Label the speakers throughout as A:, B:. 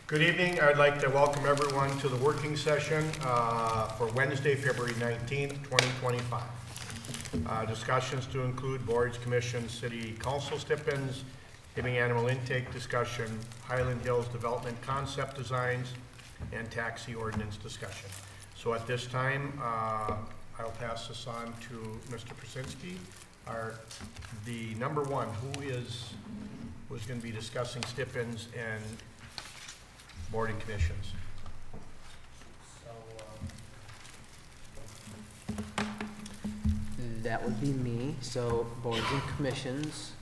A: Good evening. I'd like to welcome everyone to the working session for Wednesday, February 19th, 2025. Discussions to include boards, commissions, city council stipends, giving animal intake discussion, Highland Hills development concept designs, and taxi ordinance discussion. So at this time, I'll pass this on to Mr. Prasinski, the number one, who's going to be discussing stipends and boarding commissions.
B: That would be me. So boards and commissions.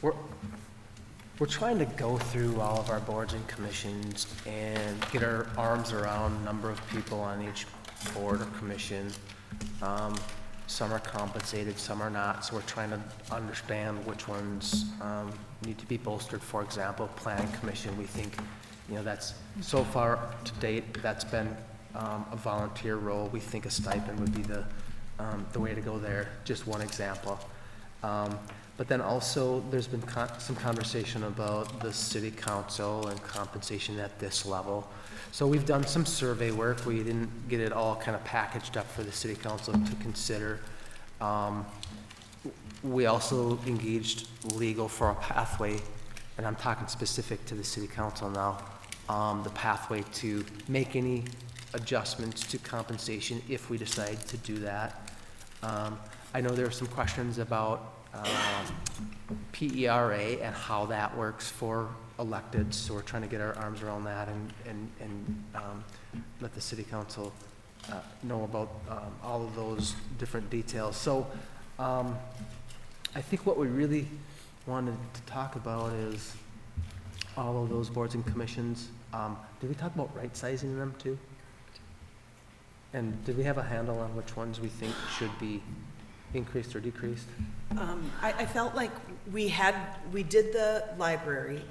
B: We're trying to go through all of our boards and commissions and get our arms around the number of people on each board or commission. Some are compensated, some are not. So we're trying to understand which ones need to be bolstered. For example, planning commission, we think, that's so far to date, that's been a volunteer role. We think a stipend would be the way to go there. Just one example. But then also there's been some conversation about the city council and compensation at this level. So we've done some survey work. We didn't get it all kind of packaged up for the city council to consider. We also engaged legal for a pathway, and I'm talking specific to the city council now, the pathway to make any adjustments to compensation if we decide to do that. I know there are some questions about PERA and how that works for electeds, so we're trying to get our arms around that and let the city council know about all of those different details. So I think what we really wanted to talk about is all of those boards and commissions. Did we talk about right-sizing them too? And did we have a handle on which ones we think should be increased or decreased?
C: I felt like we did the library,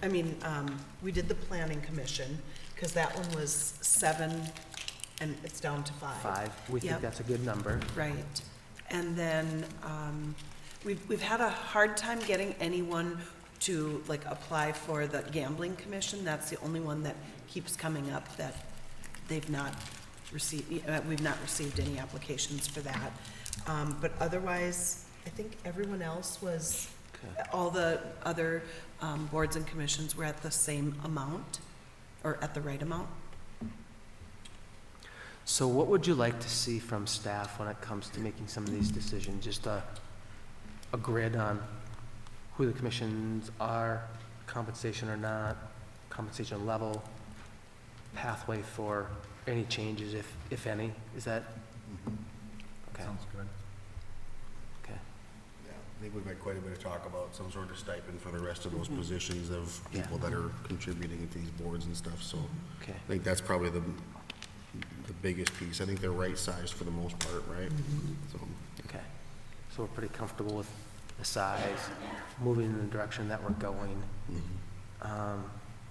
C: we did the planning commission, because that one was 7 and it's down to 5.
B: 5, we think that's a good number.
C: Right. And then we've had a hard time getting anyone to apply for the gambling commission. That's the only one that keeps coming up that they've not received, we've not received any applications for that. But otherwise, I think everyone else was, okay. All the other boards and commissions were at the same amount, or at the right amount.
B: So what would you like to see from staff when it comes to making some of these decisions? Just a grid on who the commissions are, compensation or not, compensation level, pathway for any changes, if any. Is that? Okay.
D: Sounds good.
B: Okay.
E: Yeah, I think we've had quite a bit of talk about some sort of stipend for the rest of those positions of people that are contributing to these boards and stuff. So
B: Okay.
E: I think that's probably the biggest piece. I think they're right sized for the most part, right? So
B: Okay. So we're pretty comfortable with the size, moving in the direction that we're going.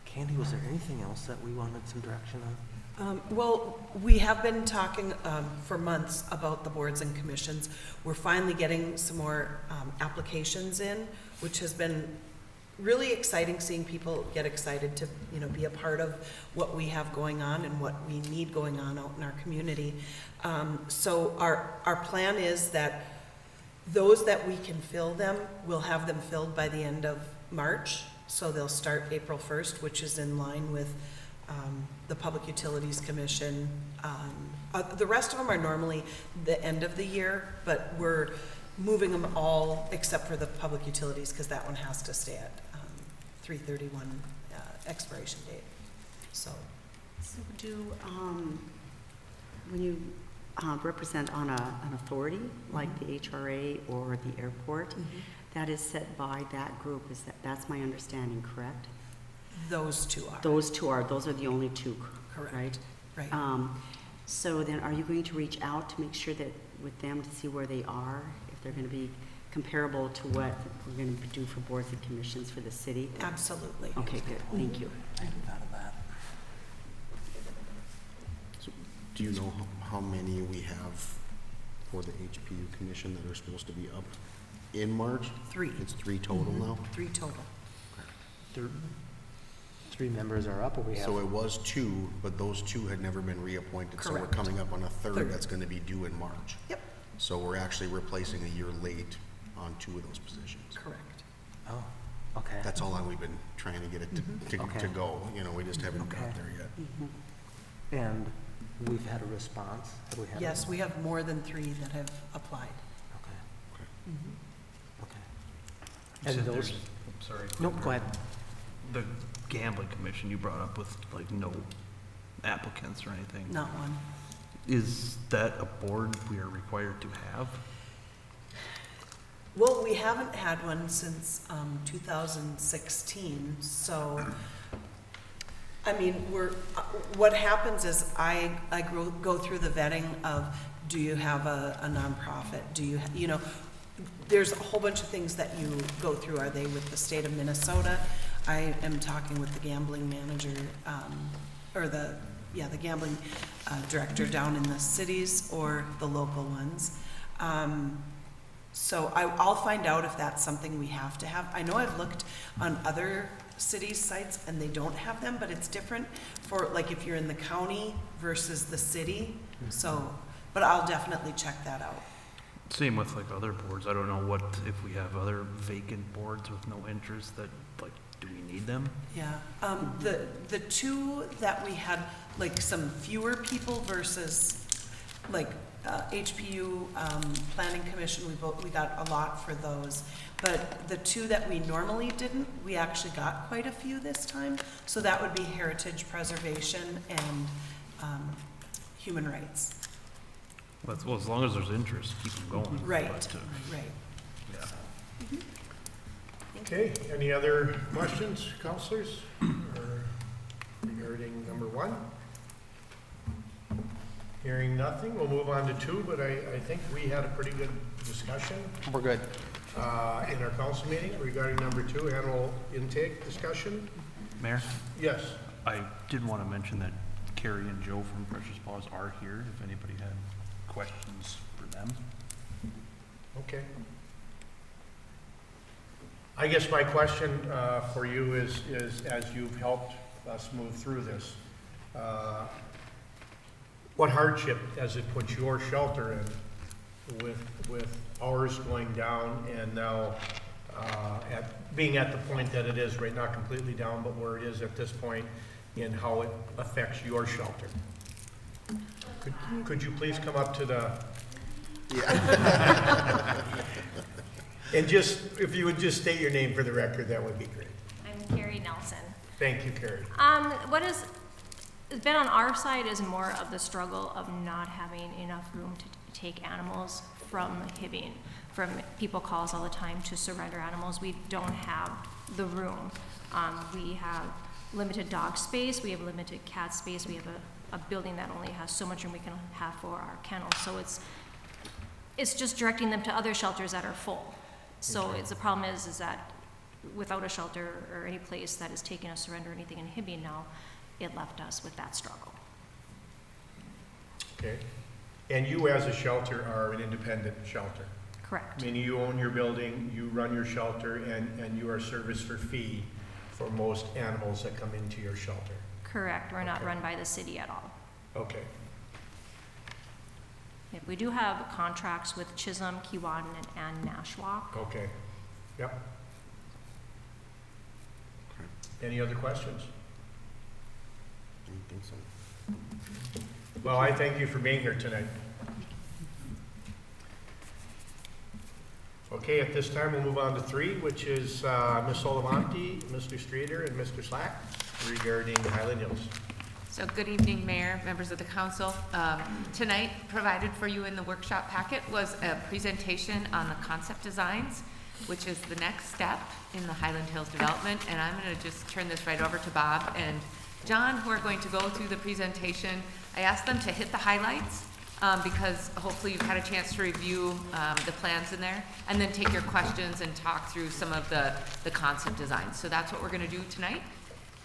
B: Candy, was there anything else that we wanted some direction on?
C: Well, we have been talking for months about the boards and commissions. We're finally getting some more applications in, which has been really exciting, seeing people get excited to be a part of what we have going on and what we need going on out in our community. So our plan is that those that we can fill them, we'll have them filled by the end of March. So they'll start April 1st, which is in line with the Public Utilities Commission. The rest of them are normally the end of the year, but we're moving them all except for the Public Utilities, because that one has to stay at 3/31 expiration date. So
F: do when you represent on an authority like the HRA or the airport, that is set by that group. That's my understanding, correct?
C: those two are.
F: Those are the only two,
C: Correct.
F: right?
C: Right.
F: So then are you going to reach out to make sure that with them to see where they are, if they're going to be comparable to what we're going to do for boards and commissions for the city?
C: Absolutely.
F: Okay, good. Thank you.
B: I hadn't thought of that.
E: So do you know how many we have for the HPU commission that are supposed to be up in March?
C: 3.
E: It's 3 total now?
C: 3 total.
B: There, 3 members are up, or we have?
E: So it was 2, but those 2 had never been reappointed, so we're
C: Correct.
E: coming up on a third
C: Third.
E: that's gonna be due in March.
C: Yep,
E: So we're actually replacing a year late on 2 of those positions.
C: correct.
B: Oh, okay.
E: That's how long we've been trying to get it to
B: Okay.
E: go, you know, we just haven't got
B: Okay.
E: there yet.
B: And we've had a response? Have we had?
C: Yes, we have more than 3 that have applied.
B: Okay, okay.
D: You
B: And
D: said
B: those,
D: there's- Sorry.
B: no, go ahead.
D: The gambling commission you brought up with like no applicants or anything.
C: Not one.
D: Is that a board we are required to have?
C: Well, we haven't had one since 2016, so, I mean, what happens is I go through the vetting of, do you have a nonprofit? Do you, you know, there's a whole bunch of things that you go through. Are they with the state of Minnesota? I am talking with the gambling manager, or the gambling director down in the cities or the local ones. So I'll find out if that's something we have to have. I know I've looked on other cities' sites and they don't have them, but it's different for, like, if you're in the county versus the city. So, but I'll definitely check that out.
D: Same with like other boards. I don't know what, if we have other vacant boards with no interest that, like, do we need them?
C: Yeah, the 2 that we had, like, some fewer people versus, like, HPU, Planning Commission, we got a lot for those. But the 2 that we normally didn't, we actually got quite a few this time. So that would be heritage preservation and human rights.
D: Well, as long as there's interest, keep them going.
C: Right,
D: But,
C: right.
D: yeah.
C: So,
A: Okay, any other questions, counselors, or regarding number 1? Hearing nothing, we'll move on to 2, but I think we had a pretty good discussion
B: We're good.
A: in our council meeting regarding number 2, animal intake discussion.
D: Mayor,
A: Yes,
D: I did want to mention that Carrie and Joe from Precious Paws are here if anybody had questions for them.
A: okay. I guess my question for you is as you've helped us move through this, what hardship has it put your shelter in with ours going down and now being at the point that it is right now, completely down, but where it is at this point in how it affects your shelter? Could you please come up to the... And just, if you would just state your name for the record, that would be great.
G: I'm Carrie Nelson.
A: Thank you, Carrie.
G: What has been on our side is more of the struggle of not having enough room to take animals from Hibbing. From people call us all the time to surrender animals. We don't have the room. We have limited dog space. We have limited cat space. We have a building that only has so much room we can have for our kennels. So it's just directing them to other shelters that are full. So the problem is that without a shelter or any place that is taking a surrender or anything in Hibbing now, it left us with that struggle.
A: Okay. And you as a shelter are an independent shelter?
G: Correct.
A: Meaning you own your building, you run your shelter, and you are serviced for fee for most animals that come into your shelter?
G: Correct. We're not
A: Okay.
G: run by the city at all.
A: Okay.
G: Yep, we do have contracts with Chisholm, Keewatin, and Nashwauk.
A: Okay. Yep. Any other questions?
E: I don't think so.
A: Well, I thank you for being here tonight. Okay, at this time, we'll move on to 3, which is Ms. Solivanti, Mr. Streeter, and Mr. Slack regarding Highland Hills.
H: So good evening, Mayor, members of the council. Tonight, provided for you in the workshop packet was a presentation on the concept designs, which is the next step in the Highland Hills development. And I'm going to just turn this right over to Bob and John, who are going to go through the presentation. I asked them to hit the highlights because hopefully you've had a chance to review the plans in there and then take your questions and talk through some of the concept designs. So that's what we're going to do tonight.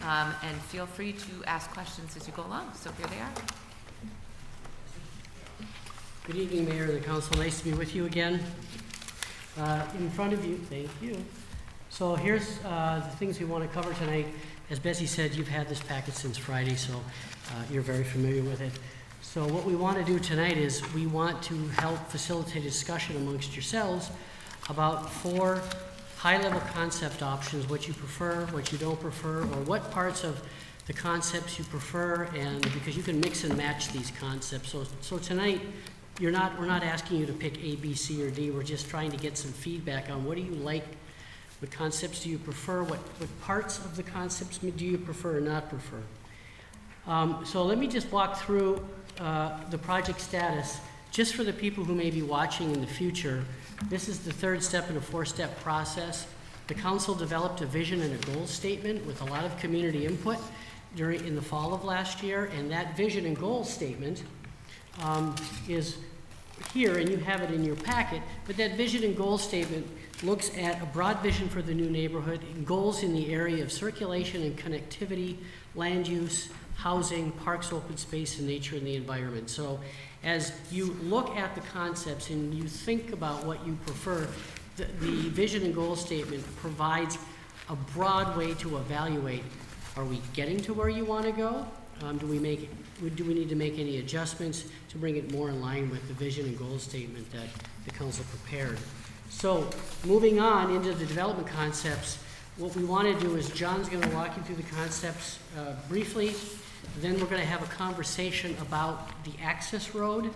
H: And feel free to ask questions as you go along. So here they are.
I: Good evening, Mayor and the council. Nice to be with you again. In front of you, thank you. So here's the things we want to cover tonight. as Bessie said, you've had this packet since Friday, so you're very familiar with it. So what we want to do tonight is we want to help facilitate a discussion amongst yourselves about 4 high-level concept options, what you prefer, what you don't prefer, or what parts of the concepts you prefer, and because you can mix and match these concepts. So tonight, we're not asking you to pick A, B, C, or D. We're just trying to get some feedback on what do you like, what concepts do you prefer, what parts of the concepts do you prefer or not prefer. So let me just walk through the project status, just for the people who may be watching in the future. This is the 3rd step in a 4-step process. The council developed a vision and a goal statement with a lot of community input in the fall of last year, and that vision and goal statement is here, and you have it in your packet, but that vision and goal statement looks at a broad vision for the new neighborhood and goals in the area of circulation and connectivity, land use, housing, parks, open space, and nature and the environment. So as you look at the concepts and you think about what you prefer, the vision and goal statement provides a broad way to evaluate, are we getting to where you want to go? Do we need to make any adjustments to bring it more in line with the vision and goal statement that the council prepared? So moving on into the development concepts, what we want to do is John's going to walk you through the concepts briefly. Then we're going to have a conversation about the access road.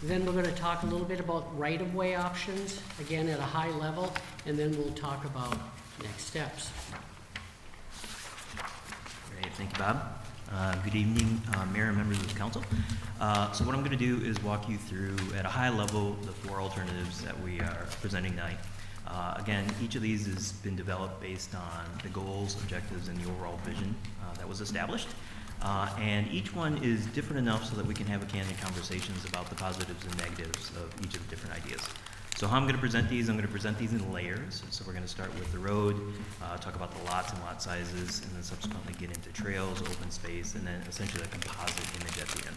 I: Then we're going to talk a little bit about right-of-way options, again at a high level, and then we'll talk about next steps.
J: Great, thank you, Bob. Good evening, Mayor and members of the council. So what I'm going to do is walk you through, at a high level, the 4 alternatives that we are presenting tonight. Again, each of these has been developed based on the goals, objectives, and the overall vision that was established. And each one is different enough so that we can have a candid conversations about the positives and negatives of each of the different ideas. So how I'm going to present these, I'm going to present these in layers. So we're going to start with the road, talk about the lots and lot sizes, and then subsequently get into trails, open space, and then essentially a composite image at the end.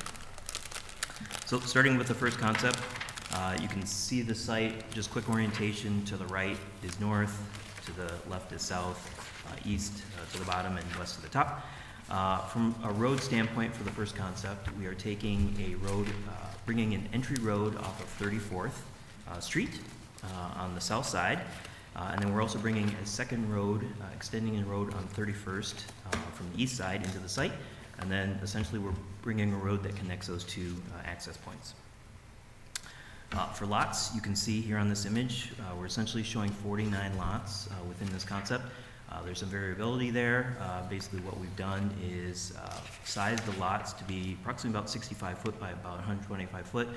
J: So starting with the first concept, you can see the site, just quick orientation. To the right is north, to the left is south, east to the bottom, and west to the top. From a road standpoint for the first concept, we are taking a road, bringing an entry road off of 34th Street on the south side, and then we're also bringing a second road, extending a road on 31st from the east side into the site, and then essentially we're bringing a road that connects those 2 access points. For lots, you can see here on this image, we're essentially showing 49 lots within this concept. There's some variability there. Basically what we've done is size the lots to be approximately about 65 foot by about 125 foot.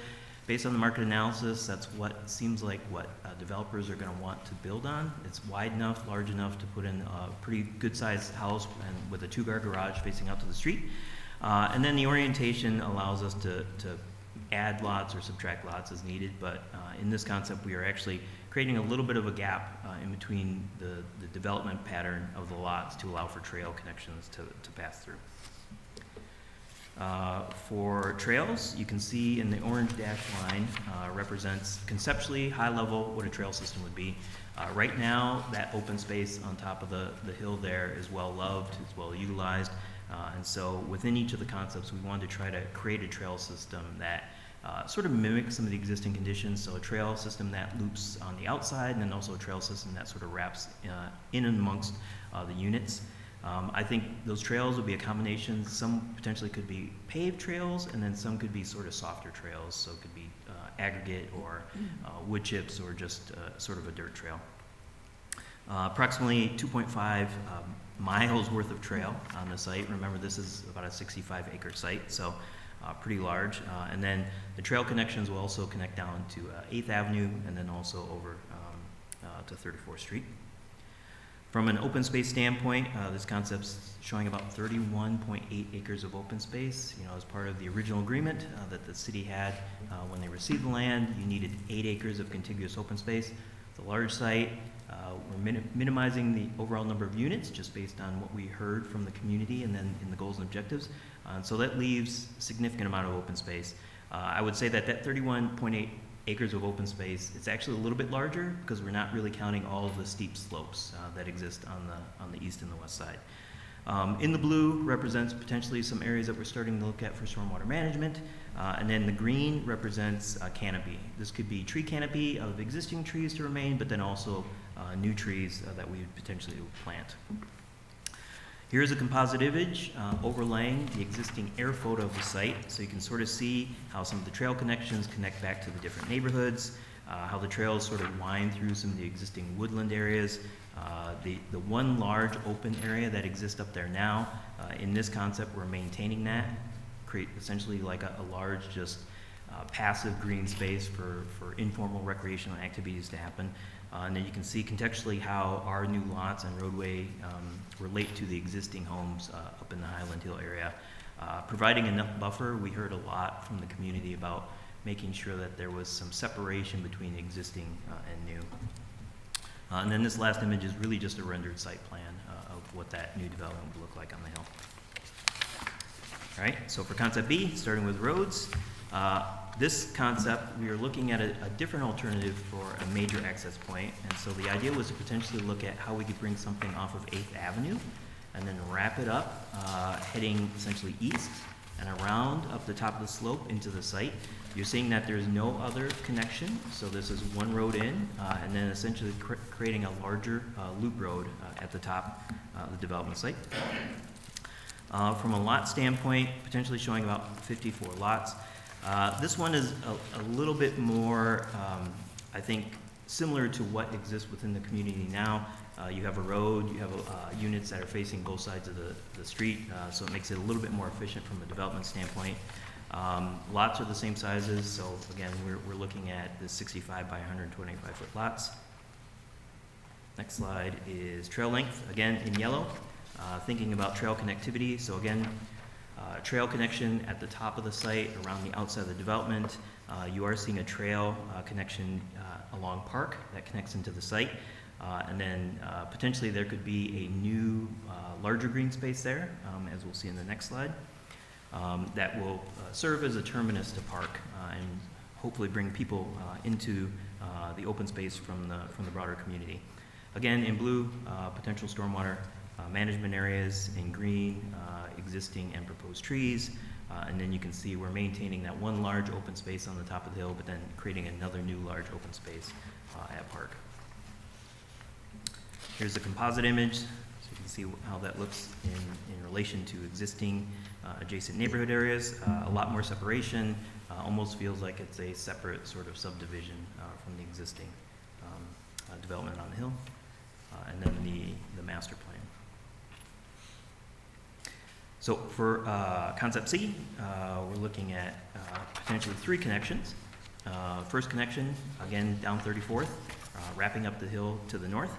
J: Based on the market analysis, that's what seems like what developers are going to want to build on. It's wide enough, large enough to put in a pretty good sized house and with a 2-car garage facing out to the street. And then the orientation allows us to add lots or subtract lots as needed, but in this concept we are actually creating a little bit of a gap in between the development pattern of the lots to allow for trail connections to pass through. For trails, you can see in the orange dash line represents conceptually, high level, what a trail system would be. Right now, that open space on top of the hill there is well loved, it's well utilized, and so within each of the concepts, we wanted to try to create a trail system that sort of mimics some of the existing conditions, so a trail system that loops on the outside, and then also a trail system that sort of wraps in and amongst the units. I think those trails would be a combination. Some potentially could be paved trails, and then some could be sort of softer trails, so it could be aggregate or wood chips or just sort of a dirt trail. Approximately 2.5 miles worth of trail on the site. Remember, this is about a 65-acre site, so pretty large. And then the trail connections will also connect down to 8th Avenue and then also over to 34th Street. From an open space standpoint, this concept's showing about 31.8 acres of open space. You know, as part of the original agreement that the city had when they received the land, you needed 8 acres of contiguous open space. It's a large site. We're minimizing the overall number of units just based on what we heard from the community and then in the goals and objectives. So that leaves a significant amount of open space. I would say that 31.8 acres of open space, it's actually a little bit larger because we're not really counting all of the steep slopes that exist on the east and the west side. In the blue represents potentially some areas that we're starting to look at for stormwater management. And then the green represents canopy. This could be tree canopy of existing trees to remain, but then also new trees that we would potentially plant. Here's a composite image overlaying the existing air photo of the site, so you can sort of see how some of the trail connections connect back to the different neighborhoods, how the trails sort of wind through some of the existing woodland areas. The one large open area that exists up there now, in this concept, we're maintaining that, create essentially like a large just passive green space for informal recreational activities to happen. And then you can see contextually how our new lots and roadway relate to the existing homes up in the Highland Hill area. Providing enough buffer, we heard a lot from the community about making sure that there was some separation between existing and new. And then this last image is really just a rendered site plan of what that new development would look like on the hill. All right, so for concept B, starting with roads, this concept, we are looking at a different alternative for a major access point. And so the idea was to potentially look at how we could bring something off of 8th Avenue and then wrap it up, heading essentially east and around up the top of the slope into the site. You're seeing that there's no other connection, so this is one road in, and then essentially creating a larger loop road at the top of the development site. From a lot standpoint, potentially showing about 54 lots. This one is a little bit more, I think, similar to what exists within the community now. You have a road, you have units that are facing both sides of the street, so it makes it a little bit more efficient from a development standpoint. Lots are the same sizes, so again, we're looking at the 65 by 125 foot lots. Next slide is trail length, again in yellow. Thinking about trail connectivity, so again, trail connection at the top of the site around the outside of the development. You are seeing a trail connection along Park that connects into the site. And then potentially there could be a new larger green space there, as we'll see in the next slide, that will serve as a terminus to Park and hopefully bring people into the open space from the broader community. Again, in blue, potential stormwater management areas, in green, existing and proposed trees, and then you can see we're maintaining that one large open space on the top of the hill, but then creating another new large open space at Park. Here's a composite image, so you can see how that looks in relation to existing adjacent neighborhood areas. A lot more separation, almost feels like it's a separate sort of subdivision from the existing development on the hill, and then the master plan. So for concept C, we're looking at potentially 3 connections. First connection, again, down 34th, wrapping up the hill to the north.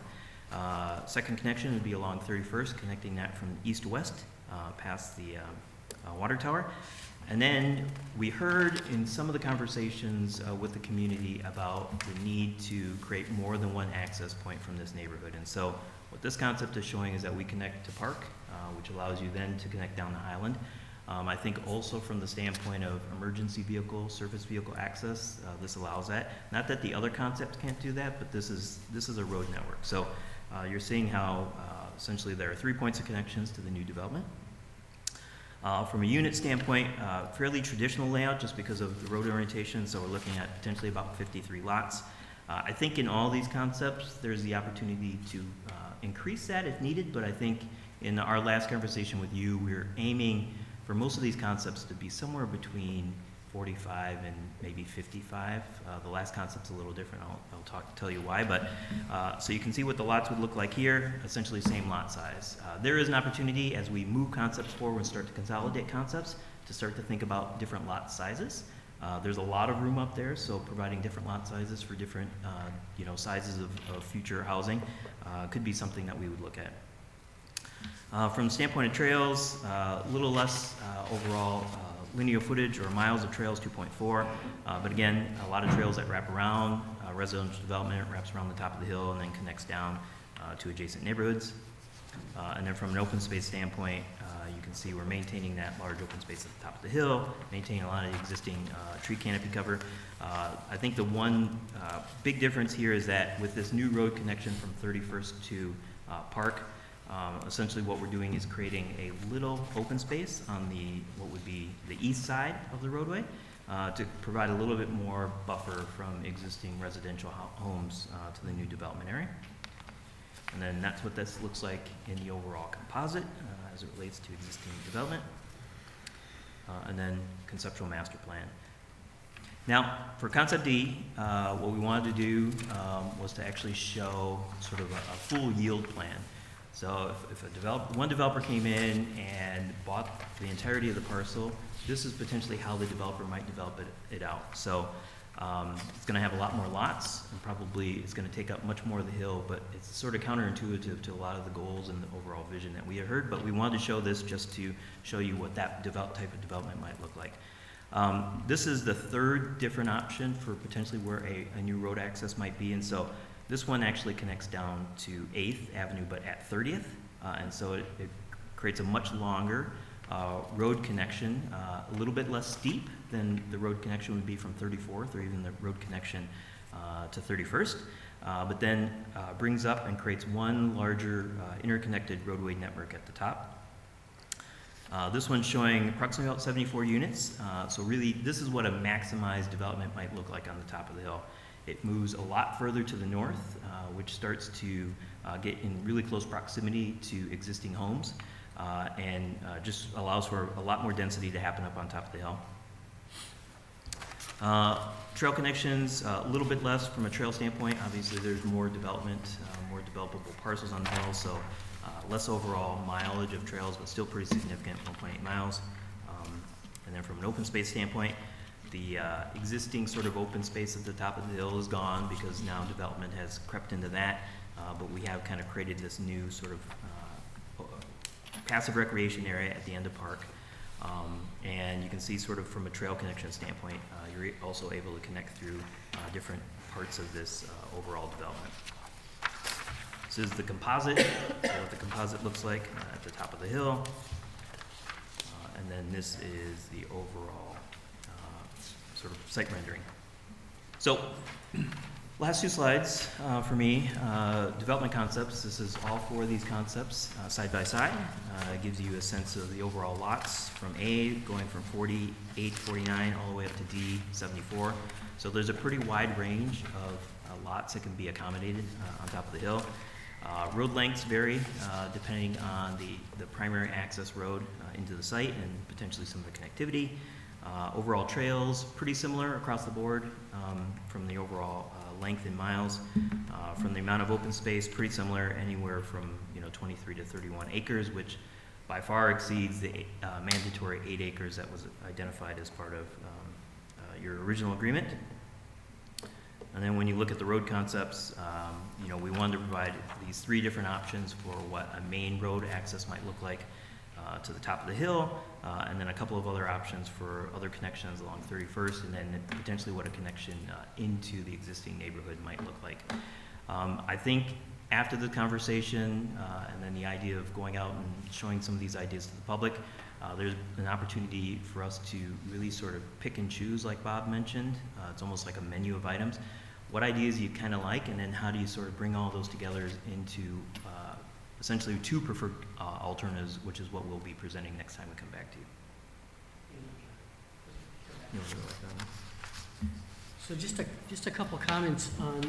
J: Second connection would be along 31st, connecting that from east to west, past the water tower. And then we heard in some of the conversations with the community about the need to create more than one access point from this neighborhood. And so what this concept is showing is that we connect to Park, which allows you then to connect down the Highland. I think also from the standpoint of emergency vehicle, surface vehicle access, this allows that. Not that the other concepts can't do that, but this is a road network. So you're seeing how essentially there are 3 points of connections to the new development. From a unit standpoint, fairly traditional layout just because of the road orientation, so we're looking at potentially about 53 lots. I think in all these concepts, there's the opportunity to increase that if needed, but I think in our last conversation with you, we're aiming for most of these concepts to be somewhere between 45 and maybe 55. The last concept's a little different. I'll tell you why, but so you can see what the lots would look like here, essentially same lot size. There is an opportunity as we move concepts forward and start to consolidate concepts to start to think about different lot sizes. There's a lot of room up there, so providing different lot sizes for different sizes of future housing could be something that we would look at. From the standpoint of trails, a little less overall linear footage or miles of trails, 2.4, but again, a lot of trails that wrap around residential development, wraps around the top of the hill and then connects down to adjacent neighborhoods. And then from an open space standpoint, you can see we're maintaining that large open space at the top of the hill, maintaining a lot of the existing tree canopy cover. I think the one big difference here is that with this new road connection from 31st to Park, Essentially what we're doing is creating a little open space on what would be the east side of the roadway to provide a little bit more buffer from existing residential homes to the new development area. And then that's what this looks like in the overall composite as it relates to existing development. And then conceptual master plan. Now, for concept D, what we wanted to do was to actually show sort of a full yield plan. So if one developer came in and bought the entirety of the parcel, this is potentially how the developer might develop it out. So it's going to have a lot more lots, and probably it's going to take up much more of the hill, but it's sort of counterintuitive to a lot of the goals and the overall vision that we had heard. But we wanted to show this just to show you what that type of development might look like. This is the third different option for potentially where a new road access might be, and so this one actually connects down to 8th Avenue, but at 30th, and so it creates a much longer road connection, a little bit less steep than the road connection would be from 34th or even the road connection to 31st, but then brings up and creates one larger interconnected roadway network at the top. This one's showing approximately about 74 units, so really this is what a maximized development might look like on the top of the hill. It moves a lot further to the north, which starts to get in really close proximity to existing homes, and just allows for a lot more density to happen up on top of the hill. Trail connections, a little bit less from a trail standpoint. Obviously there's more development, more developable parcels on the hill, so less overall mileage of trails, but still pretty significant, 1.8 miles. And then from an open space standpoint, the existing sort of open space at the top of the hill is gone because now development has crept into that, but we have kind of created this new sort of passive recreation area at the end of park. And you can see sort of from a trail connection standpoint, you're also able to connect through different parts of this overall development. This is the composite, so what the composite looks like at the top of the hill. And then this is the overall sort of site rendering. So, last two slides for me, development concepts. This is all four of these concepts side by side. It gives you a sense of the overall lots from A going from 48 to 49 all the way up to D 74. So there's a pretty wide range of lots that can be accommodated on top of the hill. Road lengths vary depending on the primary access road into the site and potentially some of the connectivity. Overall trails, pretty similar across the board from the overall length in miles. From the amount of open space, pretty similar, anywhere from 23 to 31 acres, which by far exceeds the mandatory 8 acres that was identified as part of your original agreement. And then when you look at the road concepts, we wanted to provide these three different options for what a main road access might look like to the top of the hill, and then a couple of other options for other connections along 31st, and then potentially what a connection into the existing neighborhood might look like. I think after the conversation and then the idea of going out and showing some of these ideas to the public, there's an opportunity for us to really sort of pick and choose, like Bob mentioned. It's almost like a menu of items. What ideas you kind of like, and then how do you sort of bring all those together into essentially two preferred alternatives, which is what we'll be presenting next time we come back to you. You wanna go like that one?
I: So just a couple comments on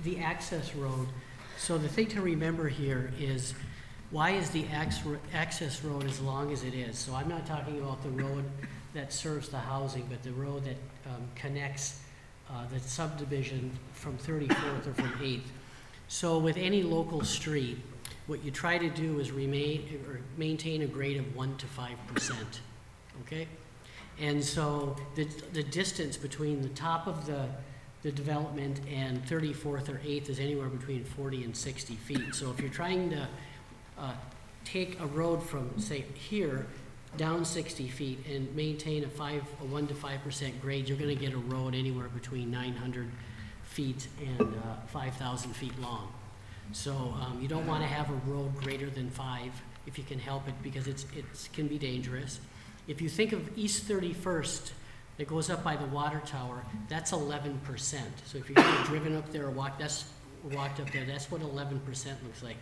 I: the access road. So the thing to remember here is, why is the access road as long as it is? So I'm not talking about the road that serves the housing, but the road that connects the subdivision from 34th or from 8th. So with any local street, what you try to do is maintain a grade of 1 to 5%, okay? And so the distance between the top of the development and 34th or 8th is anywhere between 40 and 60 feet. So if you're trying to take a road from, say, here down 60 feet and maintain a 1 to 5% grade, you're going to get a road anywhere between 900 feet and 5,000 feet long. So you don't want to have a road greater than 5 if you can help it, because it can be dangerous. If you think of East 31st that goes up by the water tower, that's 11%. So if you've driven up there or walked, that's walked up there, that's what 11% looks like.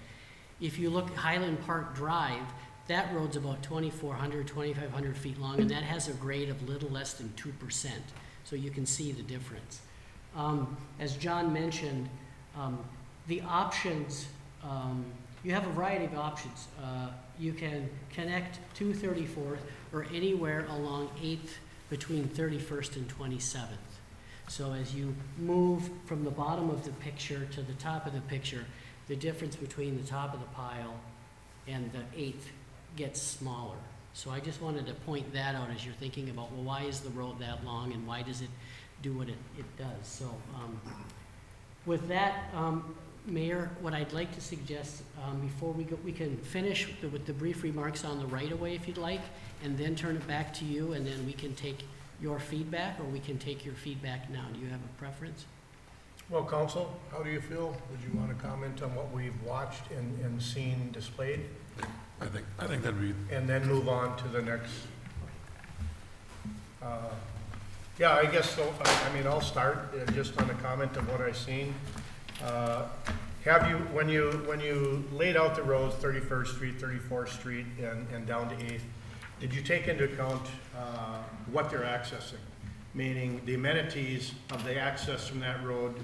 I: If you look at Highland Park Drive, that road's about 2,400, 2,500 feet long, and that has a grade of little less than 2%. So you can see the difference. As John mentioned, the options, you have a variety of options. You can connect to 34th or anywhere along 8th between 31st and 27th. So as you move from the bottom of the picture to the top of the picture, the difference between the top of the pile and the 8th gets smaller. So I just wanted to point that out as you're thinking about, well, why is the road that long and why does it do what it does? So with that, Mayor, what I'd like to suggest before we go, we can finish with the brief remarks on the right-of-way if you'd like, and then turn it back to you, and then we can take your feedback, or we can take your feedback now. Do you have a preference?
A: Well, council, how do you feel? Would you want to comment on what we've watched and seen displayed?
K: I think that'd be,
A: And then move on to the next. Yeah, I guess so. I mean, I'll start just on a comment of what I've seen. Have you, when you laid out the roads, 31st Street, 34th Street, and down to 8th, did you take into account what they're accessing? Meaning the amenities of the access from that road,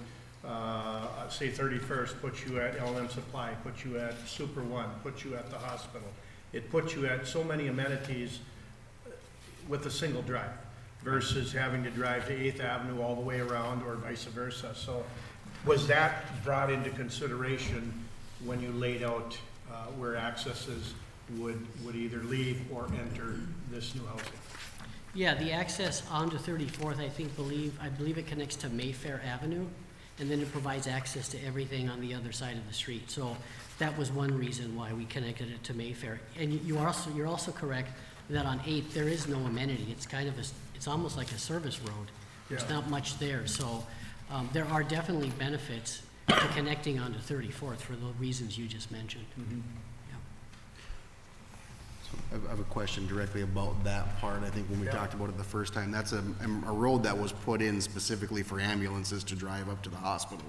A: say 31st, puts you at L&M Supply, puts you at Super One, puts you at the hospital. It puts you at so many amenities with a single drive versus having to drive to 8th Avenue all the way around or vice versa. So was that brought into consideration when you laid out where accesses would either leave or enter this new housing?
I: Yeah, the access onto 34th, I believe it connects to Mayfair Avenue, and then it provides access to everything on the other side of the street. So that was one reason why we connected it to Mayfair. And you're also correct that on 8th there is no amenity. It's kind of it's almost like a service road. There's
A: Yeah.
I: not much there. So there are definitely benefits to connecting onto 34th for the reasons you just mentioned.
A: Mm-hmm.
E: I have a question directly about that part. I think when we
A: Yeah.
E: talked about it the first time, that's a road that was put in specifically for ambulances to drive up to the hospital.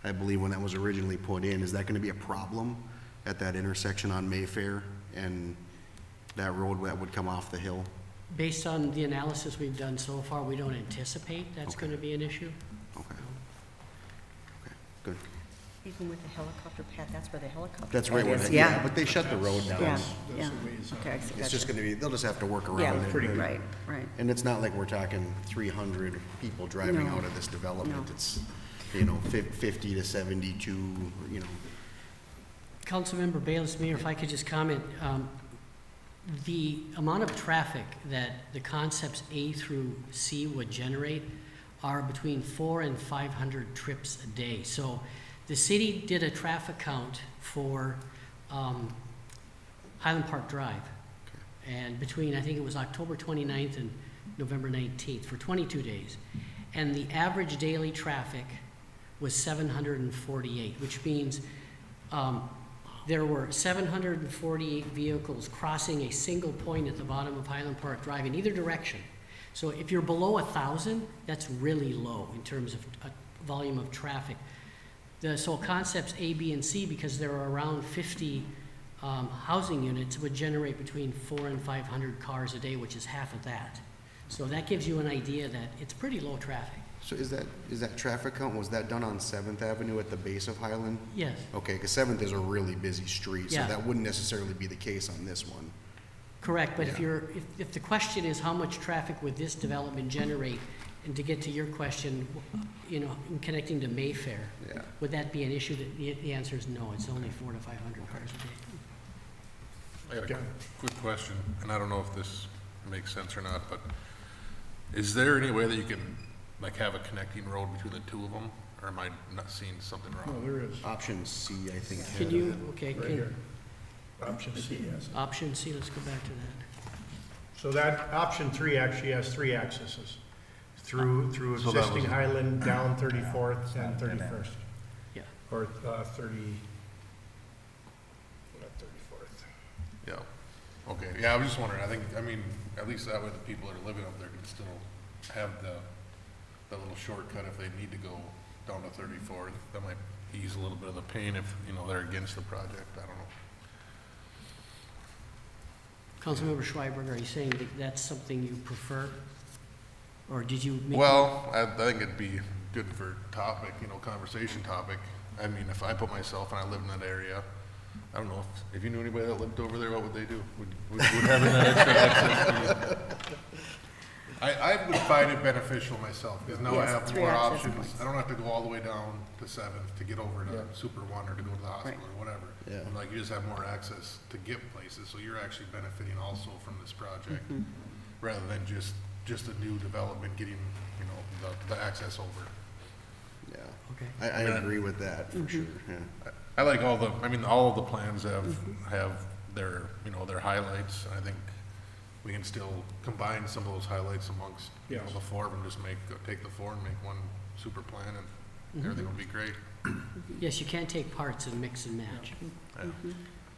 E: I believe when that was originally put in, is that gonna be a problem at that intersection on Mayfair and that road that would come off the hill?
I: Based on the analysis we've done so far, we don't anticipate that's
E: Okay.
I: going to be an issue.
E: Okay. Okay, good.
F: Even with the helicopter pad, that's where the helicopter
E: That's right,
F: pad
E: where
F: is.
E: the- yeah, but they shut the road down.
F: Yeah,
A: That's
F: yeah.
A: the ways,
F: Okay, I see,
E: It's just
F: gotcha.
E: gonna be, they'll just have to work
F: Yeah,
E: around it.
A: pretty good.
F: right, right.
E: And it's not like we're talking 300 people driving
F: No.
E: out of this development.
F: No.
E: It's, 50 to 72,
I: Councilmember Bayless, Mayor, if I could just comment, the amount of traffic that the concepts A through C would generate are between 400 and 500 trips a day. So the city did a traffic count for Highland Park Drive. And between, I think it was October 29th and November 19th, for 22 days. And the average daily traffic was 748, which means there were 748 vehicles crossing a single point at the bottom of Highland Park Drive in either direction. So if you're below 1,000, that's really low in terms of volume of traffic. So concepts A, B, and C, because there are around 50 housing units, would generate between 400 and 500 cars a day, which is half of that. So that gives you an idea that it's pretty low traffic.
E: So is that traffic count, was that done on 7th Avenue at the base of Highland?
I: Yes.
E: Okay, because 7th is a really busy street, so
I: Yeah.
E: that wouldn't necessarily be the case on this one.
I: Correct, but
E: Yeah.
I: if the question is how much traffic would this development generate, and to get to your question, in connecting to Mayfair,
E: Yeah.
I: would that be an issue? The answer is no, it's only 400 to 500 cars a day.
K: I got a quick question, and I don't know if this makes sense or not, but is there any way that you can, like, have a connecting road between the two of them? Or am I not seeing something
A: No,
K: wrong?
A: there is,
E: Option C, I think.
I: Can you, okay,
A: right here. Option C, yes.
I: option C, let's go back to that.
A: So that, option 3 actually has 3 accesses through
K: So that
A: existing
K: was-
A: Highland, down 34th and 31st.
I: Yeah.
A: Or 30, not 34th.
K: Yeah, okay, yeah, I was just wondering, I mean, at least that way the people that are living up there can still have the little shortcut if they need to go down to 34th. That might ease a little bit of the pain if, you know, they're against the project, I don't know.
I: Councilmember Schreiber, are you saying that that's something you prefer? Or did you make?
K: Well, I think it'd be good for topic, you know, conversation topic. I mean, if I put myself and I lived in that area, I don't know, if you knew anybody that lived over there, what would they do? Would having that extra access be? I would find it beneficial myself, because now I
F: Yes,
K: have
F: 3
K: more
F: access
K: options.
F: points.
K: I don't have to go all the way down to Seventh to get over to Super One or to go to the hospital
F: Right.
K: or whatever.
E: Yeah.
K: And like, you just have more access to get places, so you're actually benefiting also from this project, rather than just a new development getting, you know, the access over.
E: Yeah.
I: Okay.
E: I agree with that, for sure, yeah.
K: I like all of the plans have their, you know, their highlights. I think we can still combine some of those highlights amongst, you know,
A: Yes.
K: the four and just take the four and make one super plan, and everything will be great.
I: Yes, you can't take parts and mix and match.
K: Yeah.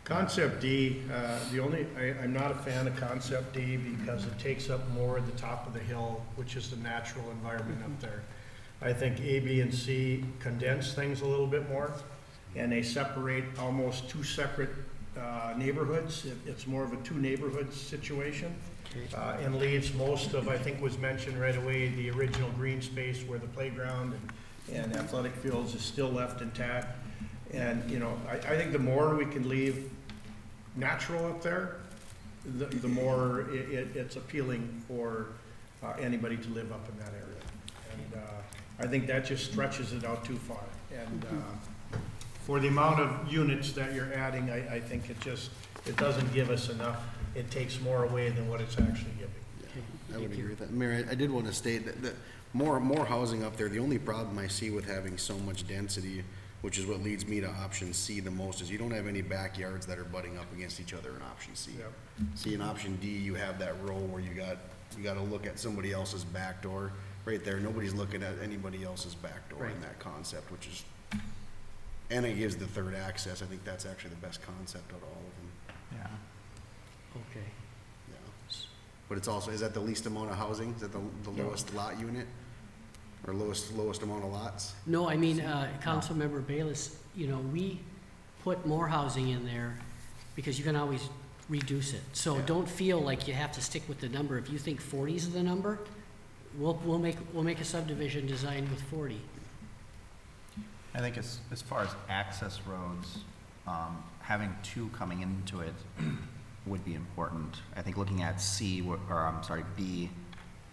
A: Concept D, I'm not a fan of Concept D because it takes up more of the top of the hill, which is the natural environment up there. I think A, B, and C condense things a little bit more, and they separate almost two separate neighborhoods. It's more of a two neighborhoods situation, and leaves most of, I think was mentioned right away, the original green space where the playground and athletic fields is still left intact. And, you know, I think the more we can leave natural up there, the more it's appealing for anybody to live up in that area. And I think that just stretches it out too far. And for the amount of units that you're adding, I think it doesn't give us enough. It takes more away than what it's actually giving.
E: I would agree with that. Mayor, I did want to state that more housing up there, the only problem I see with having so much density, which is what leads me to option C the most, is you don't have any backyards that are butting up against each other in option C.
A: Yep.
E: See, in option D, you have that row where you got to look at somebody else's back door. Right there, nobody's looking at anybody else's back door in that concept, which is, and it gives the third access. I think that's actually the best concept out of all of them.
J: Yeah.
I: Okay.
E: Yeah. But it's also, is that the least amount of housing? Is that the lowest lot unit? Or lowest amount of lots?
I: No, I mean, Councilmember Bayless, you know, we put more housing in there because you can always reduce it. So don't feel like you have to stick with the number. If you think 40 is the number, we'll make a subdivision designed with 40.
L: I think as far as access roads, having two coming into it would be important. I think looking at B,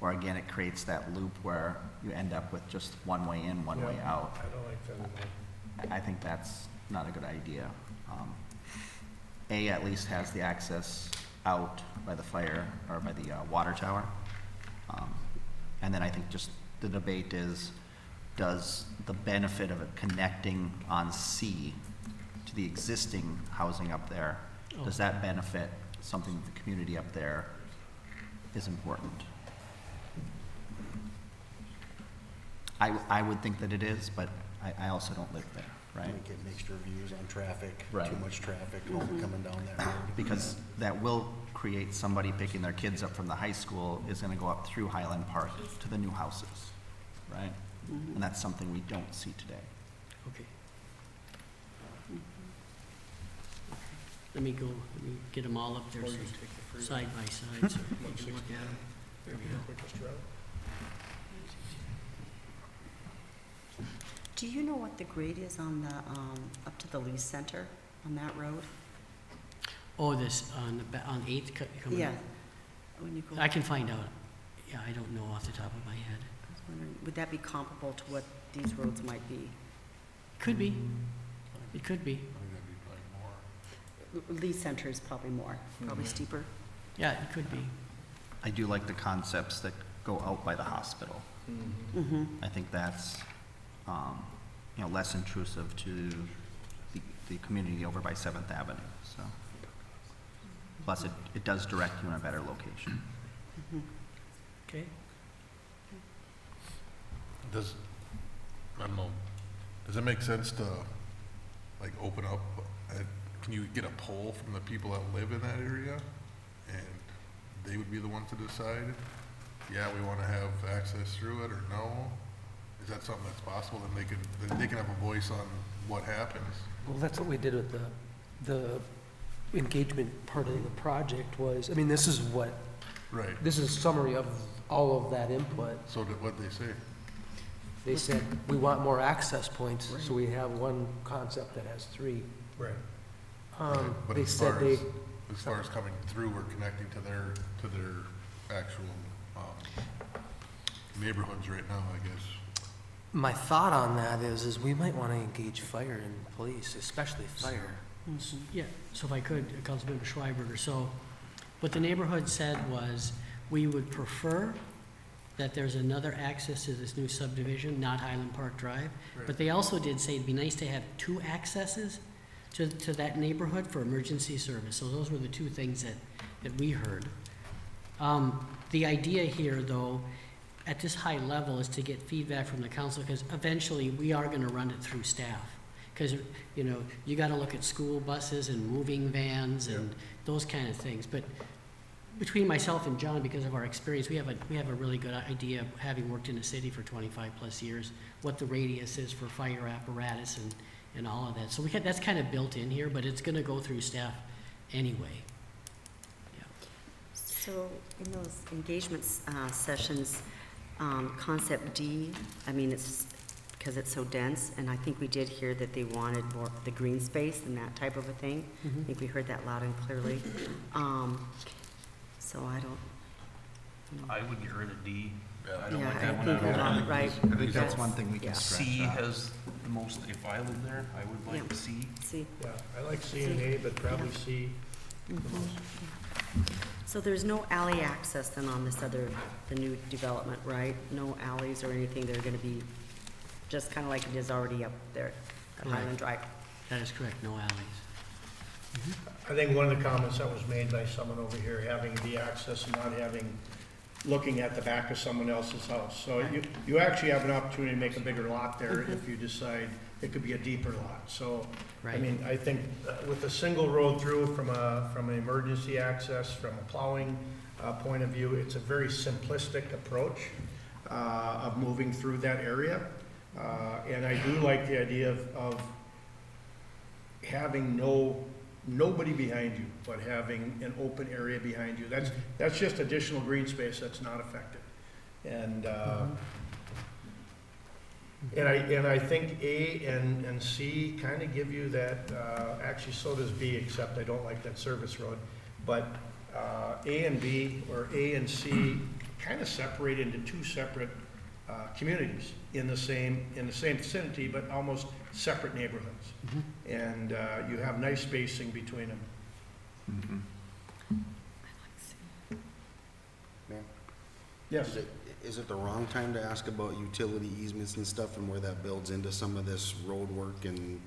L: where again it creates that loop where you end up with just one way in, one way out.
A: I don't like that at all.
L: I think that's not a good idea. A at least has the access out by the fire, or by the water tower. And then I think just the debate is, does the benefit of it connecting on C to the existing housing up there, does that benefit something that the community up there is important? I would think that it is, but I also don't live there, right?
E: Might get mixed reviews on traffic,
L: Right.
E: too much traffic coming down that road.
L: Because that will create somebody picking their kids up from the high school is gonna go up through Highland Park to the new houses, right? And that's something we don't see today.
I: Okay. Let me get them all up there
A: Or
I: so
A: you take the free
I: side by side so you can look at them. There we go.
A: Quickest route.
F: Do you know what the grade is on the, up to the Lease Center on that road?
I: Oh, this, on 8th coming
F: Yeah.
I: up?
F: When you go,
I: I can find out. Yeah, I don't know off the top of my head.
F: I was wondering, would that be comparable to what these roads might be?
I: Could be. It could be.
K: I think that'd be probably more.
F: Lease Center is probably more, probably steeper.
I: Yeah, it could be.
L: I do like the concepts that go out by the hospital.
F: Mm-hmm.
L: I think that's, you know, less intrusive to the community over by 7th Avenue, so. Plus, it does direct you in a better location.
I: Okay.
K: I don't know, does it make sense to, like, open up, can you get a poll from the people that live in that area? And they would be the ones to decide, yeah, we wanna have access through it, or no? Is that something that's possible, then they can have a voice on what happens?
M: Well, that's what we did with the engagement part of the project was, I mean, this is what,
K: Right,
M: this is a summary of all of that input.
K: so what'd they say?
M: They said, we want more access points, so we have one concept that has 3.
A: Right.
K: But
M: They
K: as
M: said
K: far
M: they,
K: as coming through, we're connecting to their actual, neighborhoods right now, I guess.
M: my thought on that is we might want to engage fire and police, especially fire.
I: Yeah, so if I could, Councilmember Schreiber, so what the neighborhood said was, we would prefer that there's another access to this new subdivision, not Highland Park Drive. But they also did say it'd be nice to have 2 accesses to that neighborhood for emergency service. So those were the 2 things that we heard. The idea here, though, at this high level, is to get feedback from the council, because eventually we are gonna run it through staff. Because, you know, you gotta look at school buses and moving vans and those kind of things. But between myself and John, because of our experience, we have a really good idea, having worked in the city for 25+ years, what the radius is for fire apparatus and all of that. So that's kind of built in here, but it's gonna go through staff anyway.
F: So in those engagement sessions, concept D, I mean, it's because it's so dense, and I think we did hear that they wanted more the green space and that type of a thing. I think we heard that loud and clearly. So I don't.
D: I would get rid of D. I don't
F: Yeah,
D: like
F: I
D: that one
F: think
D: at all.
F: right.
L: I think that's one thing we can
F: Yeah.
L: scratch
D: C
L: off.
D: has the most, if I lived there, I would like
F: Yeah.
D: C.
F: See,
A: Yeah, I like C and A, but probably C the most.
F: so there's no alley access then on this the new development, right? No alleys or anything, they're gonna be just kind of like it is already up there at
I: Correct.
F: Highland Drive.
I: That is correct, no alleys.
A: I think one of the comments that was made by someone over here, having the access and not looking at the back of someone else's house. So you actually have an opportunity to make a bigger lot there if you decide it could be a deeper lot. So, I
I: Right.
A: mean, I think with a single road through from an emergency access, from a plowing point of view, it's a very simplistic approach of moving through that area. And I do like the idea of having nobody behind you, but having an open area behind you. That's just additional green space that's not affected. And, and I think A and C kind of give you that, actually so does B, except I don't like that service road. But A and B, or A and C, kind of separate into 2 separate communities in the same vicinity, but almost separate neighborhoods. And you have nice spacing between them.
E: Ma'am?
A: Yes.
E: Is it the wrong time to ask about utility easements and stuff and where that builds into some of this road work and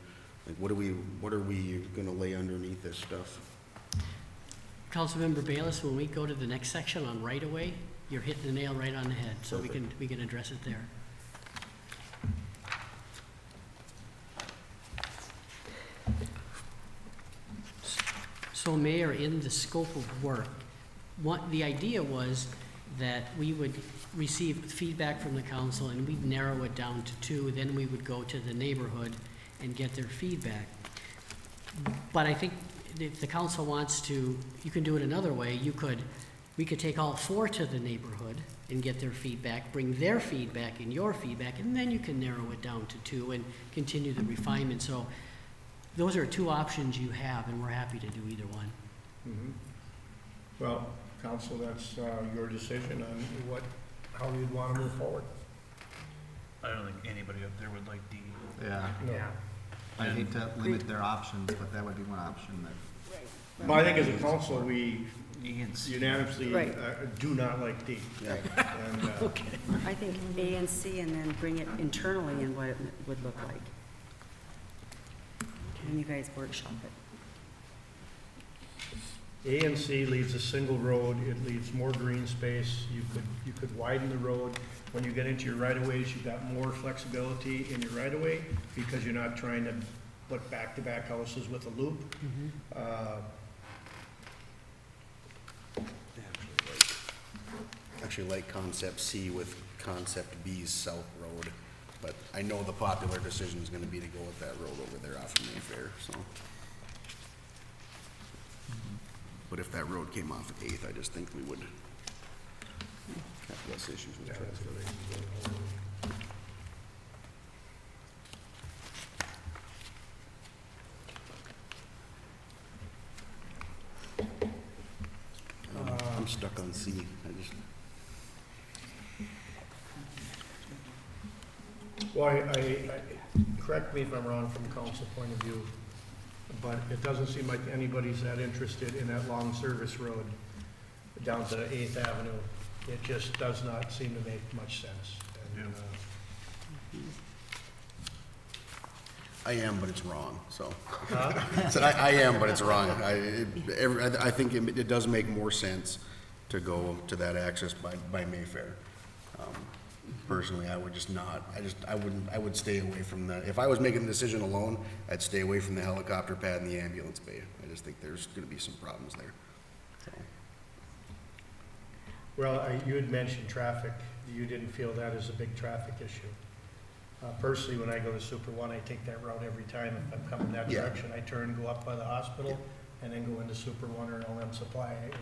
E: like what are we gonna lay underneath this stuff?
I: Councilmember Bayless, when we go to the next section on right-of-way, you're hitting the nail right on the head, so we can address it there. So Mayor, in the scope of work, the idea was that we would receive feedback from the council and we'd narrow it down to 2, then we would go to the neighborhood and get their feedback. But I think if the council wants to, you can do it another way. We could take all 4 to the neighborhood and get their feedback, bring their feedback and your feedback, and then you can narrow it down to 2 and continue the refinement. So those are 2 options you have, and we're happy to do either one.
A: Well, council, that's your decision on how you'd want to move forward.
D: I don't think anybody up there would like D.
L: Yeah,
A: No.
L: I hate to limit their options, but that would be one option that.
A: Well, I think as a council, we
D: E and C.
A: unanimously
F: Right.
A: do not like D.
E: Yeah.
A: And,
F: I think A and C, and then bring it internally and what it would look like. And you guys workshop it.
A: A and C leaves a single road, it leaves more green space, you could widen the road. When you get into your right-of-ways, you've got more flexibility in your right-of-way, because you're not trying to put back-to-back houses with a loop.
E: Actually like concept C with concept B's south road. I know the popular decision is gonna be to go with that road over there off of Mayfair, so. But if that road came off at Eighth, I just think we would have less issues with traffic. I'm stuck on C.
A: Well, correct me if I'm wrong from council point of view, but it doesn't seem like anybody's that interested in that long service road down to 8th Avenue. It just does not seem to make much sense. And,
E: I am, but it's wrong, so. So I am, but it's wrong. I think it does make more sense to go to that access by Mayfair. Personally, I would just not, I would stay away from that. If I was making the decision alone, I'd stay away from the helicopter pad and the ambulance bay. I just think there's gonna be some problems there. So.
A: well, you had mentioned traffic. You didn't feel that is a big traffic issue. Personally, when I go to Super One, I take that route every time. If I'm coming that direction, I turn, go up by the hospital, and then go into Super One or LM Supply. I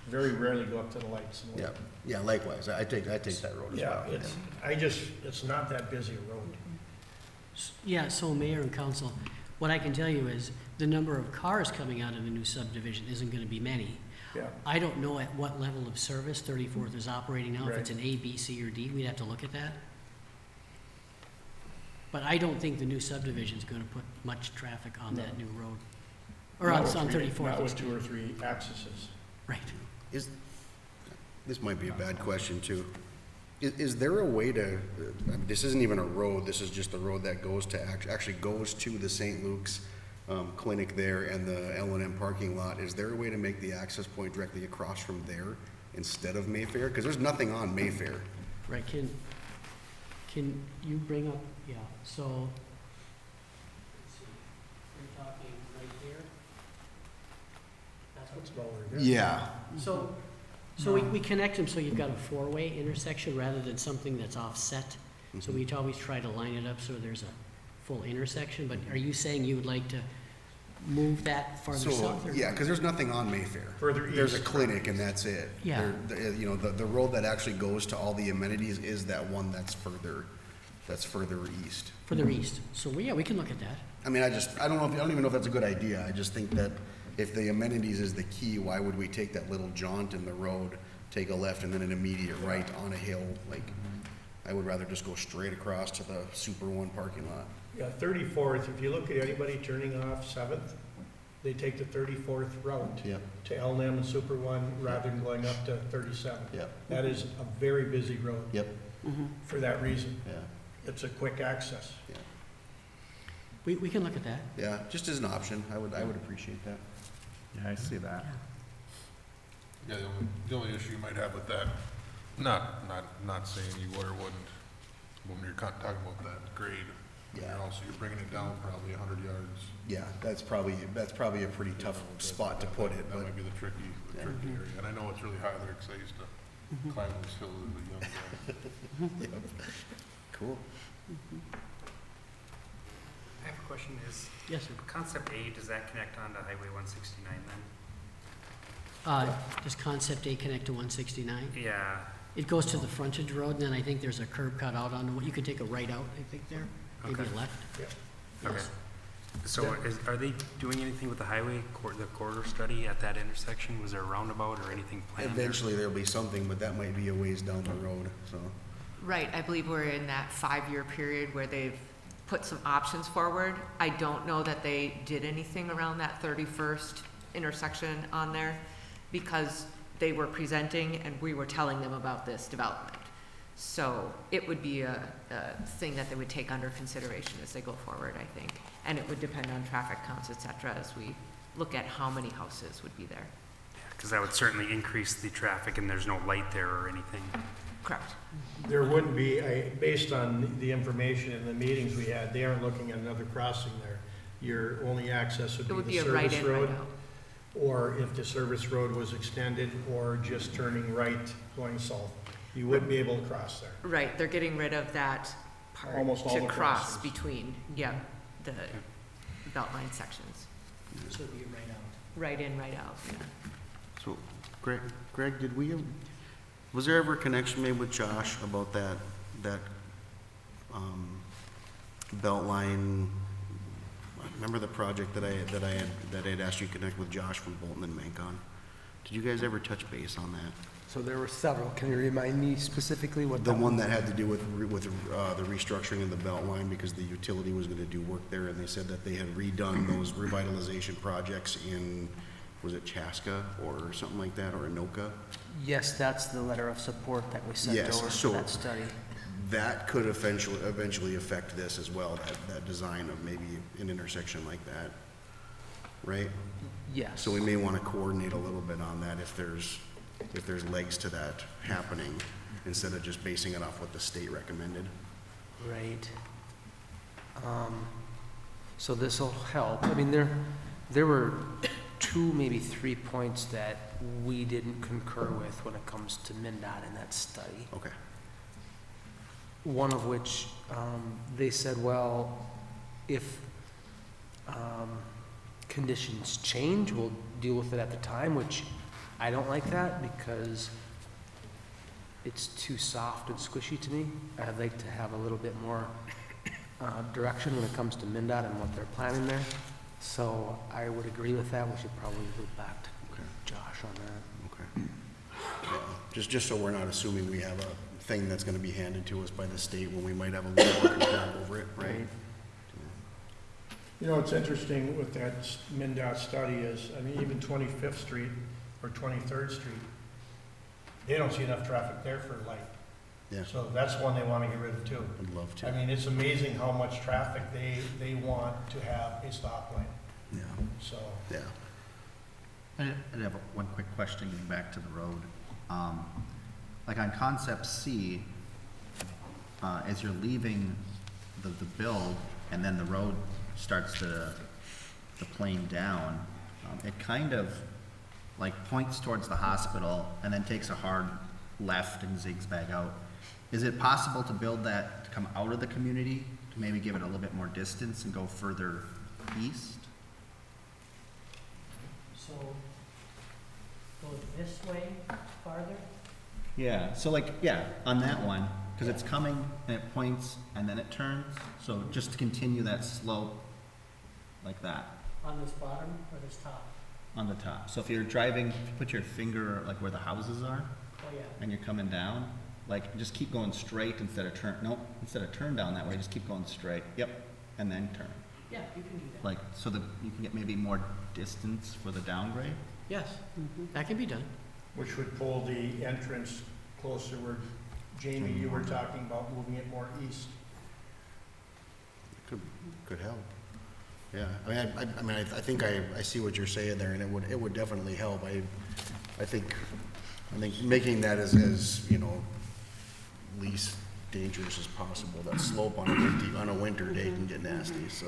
A: very rarely go up to the lights. And
E: Yeah, likewise. I take that road as well.
A: It's not that busy a road.
I: Yeah, so Mayor and Council, what I can tell you is the number of cars coming out of the new subdivision isn't gonna be many.
A: Yeah.
I: I don't know at what level of service 34th is operating now, if it's
A: Right.
I: an A, B, C, or D, we'd have to look at that. But I don't think the new subdivision's gonna put much traffic on that new road. Or on 34th.
A: Not with 2 or 3 accesses.
I: Right.
E: This might be a bad question too. Is there a way to, I mean, this isn't even a road, this is just the road that goes to, actually goes to the St. Luke's clinic there and the L&M parking lot. Is there a way to make the access point directly across from there instead of Mayfair? Because there's nothing on Mayfair.
I: Right, can you bring up, yeah, so, let's see, you're talking right here? That's what's
E: Yeah.
I: So we connect them so you've got a four-way intersection rather than something that's offset. So we'd always try to line it up so there's a full intersection, but are you saying you would like to move that farther
E: So,
I: south? Or-
E: yeah, because there's nothing on Mayfair.
A: Further
E: There's a
A: east.
E: clinic and that's it.
I: Yeah.
E: You know, the road that actually goes to all the amenities is that one that's further east.
I: Further east. So, yeah, we can look at that.
E: I mean, I don't even know if that's a good idea. I just think that if the amenities is the key, why would we take that little jaunt in the road, take a left and then an immediate right on a hill? Like, I would rather just go straight across to the Super One parking lot.
A: Yeah, 34th, if you look at anybody turning off 7th, they take the 34th route
E: Yep.
A: to L&M and Super One rather than going up to 37.
E: Yep.
A: That is a very busy road
E: Yep.
A: for that reason.
E: Yeah.
A: It's a quick access.
E: Yeah.
I: We can look at that.
E: Yeah, just as an option, I would appreciate that.
L: Yeah, I see that.
K: Yeah, the only issue you might have with that, not saying you would or wouldn't, when you're talking about that grade,
E: Yeah.
K: you're bringing it down probably 100 yards.
E: Yeah, that's probably a pretty tough spot to put it,
K: That
E: but
K: might be the tricky area, and I know it's really high there, because I used to climb those hills as a young guy.
E: cool.
N: I have a question, is
I: Yes, sir.
N: Concept A, does that connect onto Highway 169 then?
I: Does Concept A connect to 169?
N: Yeah,
I: It goes to the frontage road, and then I think there's a curb cut out on, you could take a right out, I think there, maybe
N: Okay.
I: a left.
N: okay. So are they doing anything with the highway, the corridor study at that intersection? Was there a roundabout or anything planned there?
E: Eventually there'll be something, but that might be a ways down the road, so.
H: Right, I believe we're in that 5-year period where they've put some options forward. I don't know that they did anything around that 31st intersection on there because they were presenting and we were telling them about this development. So it would be a thing that they would take under consideration as they go forward, I think. And it would depend on traffic counts, et cetera, as we look at how many houses would be there.
N: Because that would certainly increase the traffic and there's no light there or anything.
H: Correct.
A: There wouldn't be, based on the information in the meetings we had, they aren't looking at another crossing there. Your only access
H: It would
A: would be
H: be
A: the
H: a right
A: service
H: in, right
A: road,
H: out.
A: or if the service road was extended, or just turning right going south. You wouldn't be able to cross there.
H: Right, they're getting rid of that part
A: Almost all
H: to
A: the
H: cross
A: crossings.
H: between, yeah, the Beltline sections.
I: So it'd be right out.
H: Right in, right out, yeah.
E: So, Greg, was there ever a connection made with Josh about that Beltline? Remember the project that I had asked you to connect with Josh from Bolton and Mancon? Did you guys ever touch base on that?
M: So there were several. Can you remind me specifically what
E: The
M: that
E: one
M: was?
E: that had to do with the restructuring of the Beltline because the utility was gonna do work there, and they said that they had redone those revitalization projects in, was it Chaska or something like that, or Anoka?
B: Yes, that's the letter of support that we sent
E: Yes,
B: over
E: so-
B: for that study.
E: That could eventually affect this as well, that design of maybe an intersection like that, right?
B: Yes.
E: So we may wanna coordinate a little bit on that if there's legs to that happening, instead of just basing it off what the state recommended.
B: Right. So this'll help. I mean, there were 2, maybe 3 points that we didn't concur with when it comes to MnDOT in that study.
E: Okay.
B: One of which, they said, well, if conditions change, we'll deal with it at the time, which I don't like that because it's too soft and squishy to me. I'd like to have a little bit more direction when it comes to MnDOT and what they're planning there. So I would agree with that. We should probably loop back to Josh on that.
E: Okay. Yeah, just so we're not assuming we have a thing that's gonna be handed to us by the state when we might have a little more control over it, right?
A: You know, what's interesting with that MnDOT study is, I mean, even 25th Street or 23rd Street, they don't see enough traffic there for light.
E: Yeah.
A: So that's one they want to get rid of too.
E: I'd love to.
A: I mean, it's amazing how much traffic they want to have a stoplight,
E: Yeah,
A: so.
E: yeah.
L: I have one quick question getting back to the road. Like on concept C, as you're leaving the build and then the road starts to plane down, it kind of like points towards the hospital and then takes a hard left and zigzag out. Is it possible to build that to come out of the community, to maybe give it a little bit more distance and go further east?
I: So, go this way farther?
L: Yeah, so like, yeah, on that one, because it's coming and it points and then it turns, so just to continue that slope like that
I: On this bottom or this top?
L: on the top. So if you're driving, if you put your finger like where the houses are
I: Oh, yeah.
L: and you're coming down, like just keep going straight instead of instead of turn down that way, just keep going straight, yep, and then turn.
I: Yeah, you can do that.
L: Like, so that you can get maybe more distance for the downgrade?
I: Yes, that can be done.
A: Which would pull the entrance closer where, Jamie, you were talking about moving it more east.
E: Could help. Yeah, I mean, I think I see what you're saying there, and it would definitely help. I think making that as, you know, least dangerous as possible. That slope on a winter day can get nasty, so.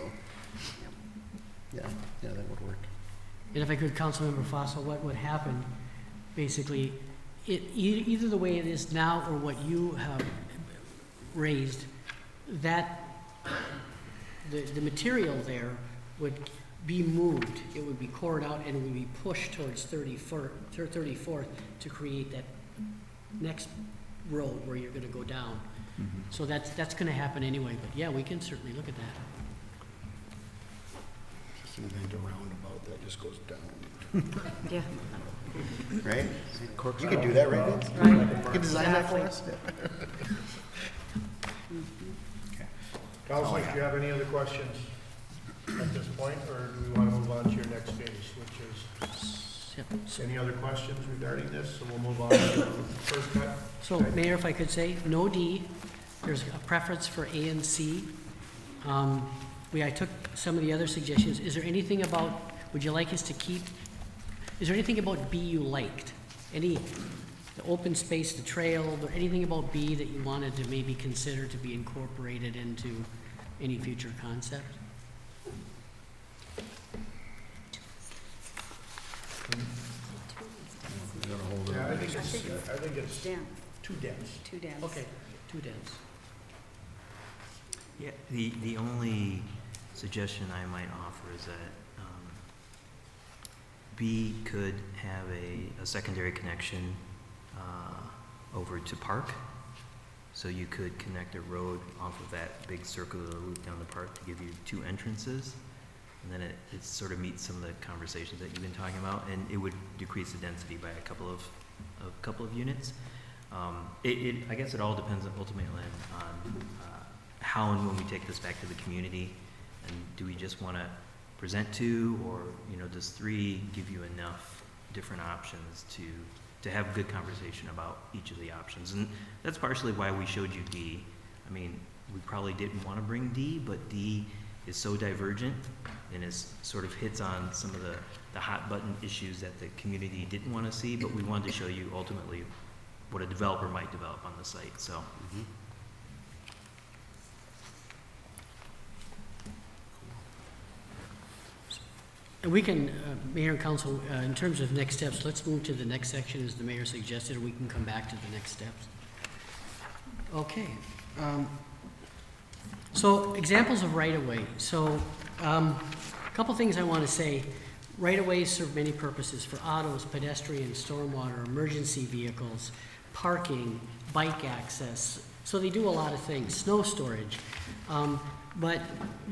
E: Yeah, that would work.
I: And if I could, Councilmember Fossil, what would happen, basically, either the way it is now or what you have raised, that, the material there would be moved. It would be cored out and it would be pushed towards 34th to create that next road where you're gonna go down. So that's gonna happen anyway, but yeah, we can certainly look at that.
E: Just invent a roundabout that just goes down.
F: Yeah.
E: Right? You could do that, right, Vince? You could design that for us?
A: Councilors, do you have any other questions at this point, or do we want to move on to your next phase, which is, any other questions regarding this? So we'll move on to the first cut.
I: So, Mayor, if I could say, no D, there's a preference for A and C. I took some of the other suggestions. Is there anything about, would you like us to keep, is there anything about B you liked? The open space, the trail, or anything about B that you wanted to maybe consider to be incorporated into any future concept?
A: Yeah, I think it's
F: Dense,
A: too dense.
F: too dense.
I: Okay, too dense.
J: Yeah, the only suggestion I might offer is that B could have a secondary connection over to Park. So you could connect a road off of that big circular loop down the Park to give you 2 entrances. And then it sort of meets some of the conversations that you've been talking about, and it would decrease the density by a couple of units. I guess it all depends ultimately on how and when we take this back to the community, and do we just want to present 2, or does 3 give you enough different options to have a good conversation about each of the options? And that's partially why we showed you D. I mean, we probably didn't want to bring D, but D is so divergent and is sort of hits on some of the hot button issues that the community didn't want to see, but we wanted to show you ultimately what a developer might develop on the site. So.
I: And we can, Mayor and Council, in terms of next steps, let's move to the next section as the mayor suggested, or we can come back to the next steps. Okay. So examples of right-of-way. So a couple things I want to say. Right-of-ways serve many purposes for autos, pedestrians, stormwater, emergency vehicles, parking, bike access. So they do a lot of things, snow storage. But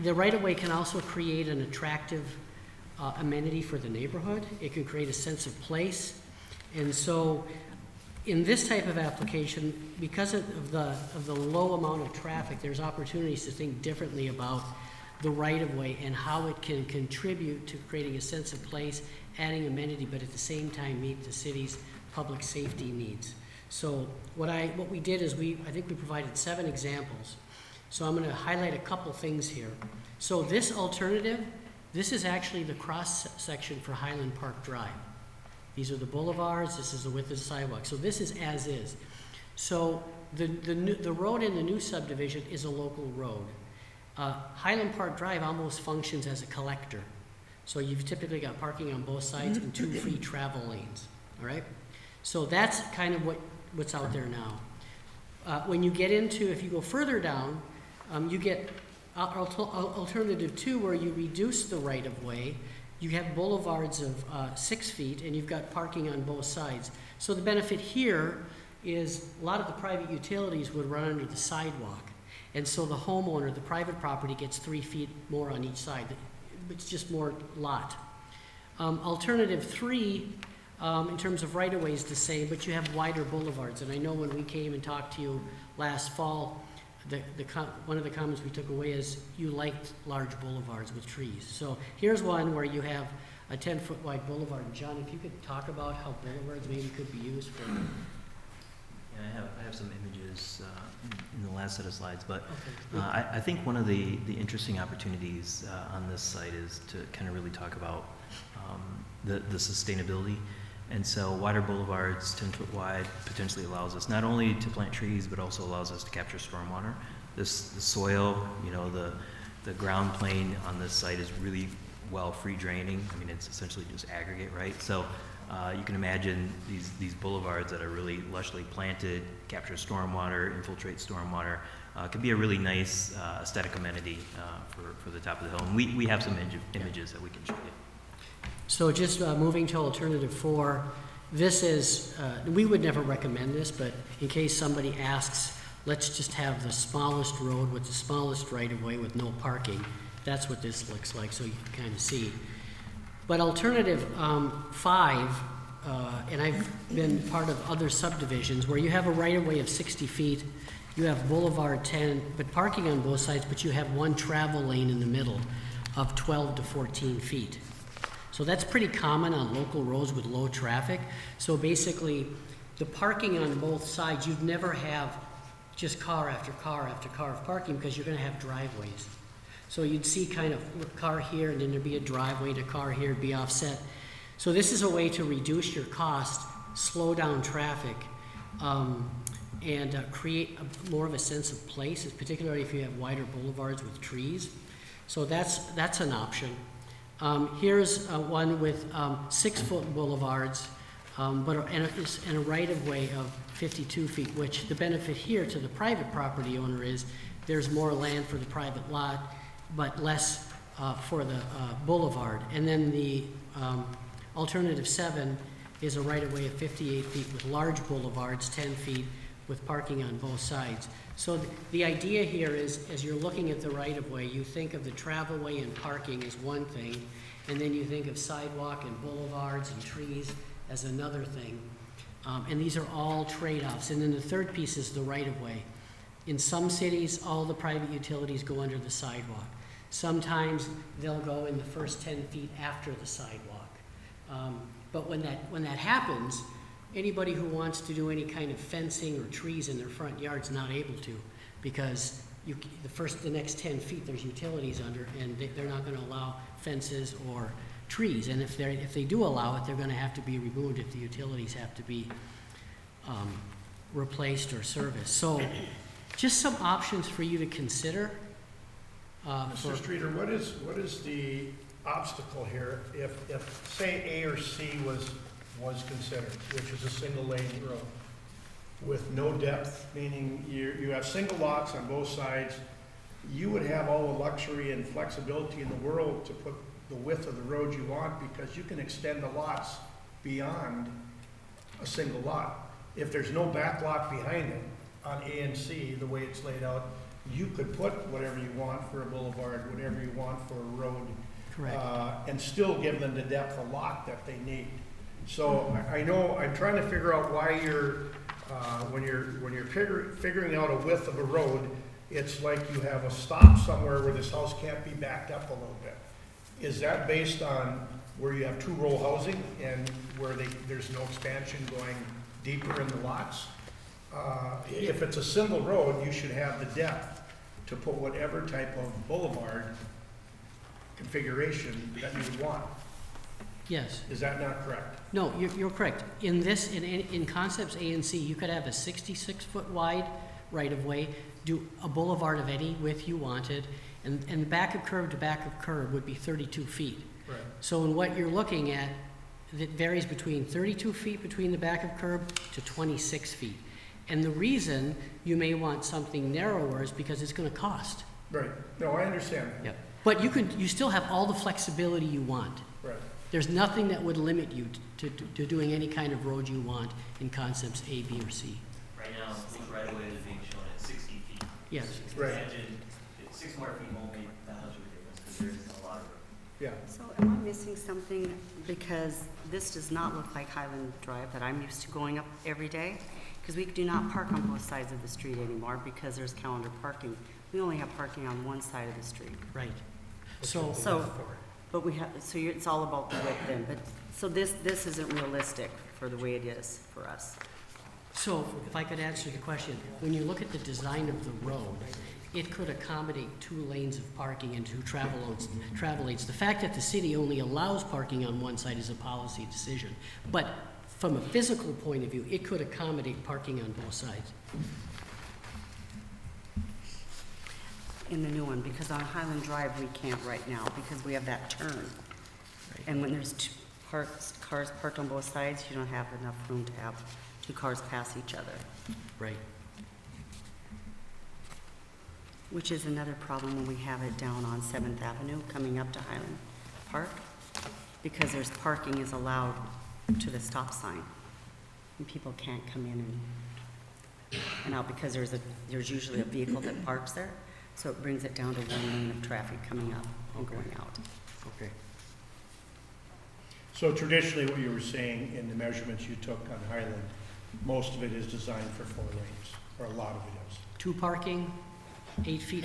I: the right-of-way can also create an attractive amenity for the neighborhood. It can create a sense of place. And so in this type of application, because of the low amount of traffic, there's opportunities to think differently about the right-of-way and how it can contribute to creating a sense of place, adding amenity, but at the same time meet the city's public safety needs. So what we did is I think we provided 7 examples. So I'm going to highlight a couple things here. So this alternative, this is actually the cross section for Highland Park Drive. These are the boulevards, this is the width of the sidewalk. So this is as is. So the road in the new subdivision is a local road. Highland Park Drive almost functions as a collector. So you've typically got parking on both sides and 2 free travel lanes, all right? So that's kind of what's out there now. When you get into, if you go further down, you get alternative 2, where you reduce the right-of-way. You have boulevards of 6 feet, and you've got parking on both sides. So the benefit here is a lot of the private utilities would run under the sidewalk. And so the homeowner, the private property, gets 3 feet more on each side. It's just more lot. Alternative 3, in terms of right-of-way, is the same, but you have wider boulevards. And I know when we came and talked to you last fall, one of the comments we took away is you liked large boulevards with trees. So here's one where you have a 10-foot wide boulevard. John, if you could talk about how boulevards maybe could be used for.
J: Yeah, I have some images in the last set of slides, but I think one of the interesting opportunities on this site is to kind of really talk about the sustainability. And so wider boulevards, 10 foot wide, potentially allows us not only to plant trees, but also allows us to capture stormwater. The soil, the ground plane on this site is really well free draining. I mean, it's essentially just aggregate, right? So you can imagine these boulevards that are really lushly planted, capture stormwater, infiltrate stormwater, could be a really nice aesthetic amenity for the top of the hill. And we have some images that we can show you.
I: So just moving to alternative 4, this is, we would never recommend this, but in case somebody asks, let's just have the smallest road with the smallest right-of-way with no parking. That's what this looks like, so you can kind of see. But alternative 5, and I've been part of other subdivisions where you have a right-of-way of 60 feet, you have boulevard 10, but parking on both sides, but you have 1 travel lane in the middle of 12 to 14 feet. So that's pretty common on local roads with low traffic. So basically, the parking on both sides, you'd never have just car after car after car of parking because you're going to have driveways. So you'd see kind of a car here, and then there'd be a driveway to car here, be offset. So this is a way to reduce your cost, slow down traffic, and create more of a sense of place, particularly if you have wider boulevards with trees. So that's an option. Here's one with 6-foot boulevards and a right-of-way of 52 feet, which the benefit here to the private property owner is there's more land for the private lot, but less for the boulevard. And then the alternative 7 is a right-of-way of 58 feet with large boulevards, 10 feet, with parking on both sides. So the idea here is, as you're looking at the right-of-way, you think of the travelway and parking as one thing, and then you think of sidewalk and boulevards and trees as another thing. And these are all trade-offs. And then the third piece is the right-of-way. In some cities, all the private utilities go under the sidewalk. Sometimes they'll go in the first 10 feet after the sidewalk. But when that happens, anybody who wants to do any kind of fencing or trees in their front yard's not able to, because the next 10 feet there's utilities under, and they're not going to allow fences or trees. And if they do allow it, they're going to have to be removed if the utilities have to be replaced or serviced. So just some options for you to consider.
A: Mr. Streeter, what is the obstacle here if say A or C was considered, which is a single lane road with no depth, meaning you have single lots on both sides, you would have all the luxury and flexibility in the world to put the width of the road you want, because you can extend the lots beyond a single lot. If there's no back lot behind it on A and C, the way it's laid out, you could put whatever you want for a boulevard, whatever you want for a road.
I: Correct.
A: And still give them the depth of lot that they need. So I know, I'm trying to figure out why when you're figuring out a width of a road, it's like you have a stop somewhere where this house can't be backed up a little bit. Is that based on where you have two-row housing and where there's no expansion going deeper in the lots? If it's a single road, you should have the depth to put whatever type of boulevard configuration that you would want.
I: Yes.
A: Is that not correct?
I: No, you're correct. In concepts A and C, you could have a 66-foot wide right-of-way, do a boulevard of any width you wanted, and back of curb to back of curb would be 32 feet.
A: Right.
I: So in what you're looking at, it varies between 32 feet between the back of curb to 26 feet. And the reason you may want something narrower is because it's going to cost.
A: Right. No, I understand.
I: Yep. But you still have all the flexibility you want.
A: Right.
I: There's nothing that would limit you to doing any kind of road you want in concepts A, B, or C.
J: Right now, this right-of-way is being shown at 60 feet.
I: Yes.
A: Right.
J: Imagine if 6 more feet won't make that much of a difference, because there isn't a lot of room.
A: Yeah.
F: So am I missing something? Because this does not look like Highland Drive that I'm used to going up every day. Because we do not park on both sides of the street anymore because there's calendar parking. We only have parking on one side of the street.
I: Right.
F: But we have, it's all about the width then. But, so this isn't realistic for the way it is for us.
I: So if I could answer the question, when you look at the design of the road, it could accommodate 2 lanes of parking and 2 travel lanes. The fact that the city only allows parking on one side is a policy decision. But from a physical point of view, it could accommodate parking on both sides.
F: In the new one, because on Highland Drive, we can't right now because we have that turn. And when there's cars parked on both sides, you don't have enough room to have 2 cars pass each other.
I: Right.
F: Which is another problem when we have it down on 7th Avenue coming up to Highland Park, because there's parking is allowed to the stop sign. And people can't come in and out because there's usually a vehicle that parks there. So it brings it down to 1 lane of traffic coming up and going out.
A: Okay. So traditionally, what you were saying in the measurements you took on Highland, most of it is designed for 4 lanes, or a lot of it is.
I: 2 parking, 8 feet,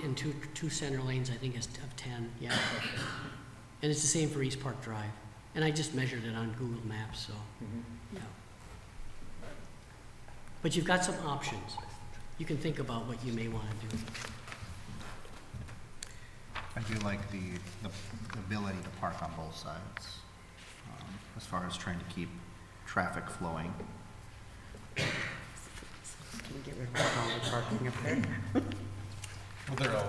I: and two center lanes, I think is of 10, yeah. And it's the same for East Park Drive. And I just measured it on Google Maps, so, yeah. But you've got some options. You can think about what you may want to do.
L: I do like the ability to park on both sides, as far as trying to keep traffic flowing.
F: Can we get rid of all the parking up there?
K: Well, there are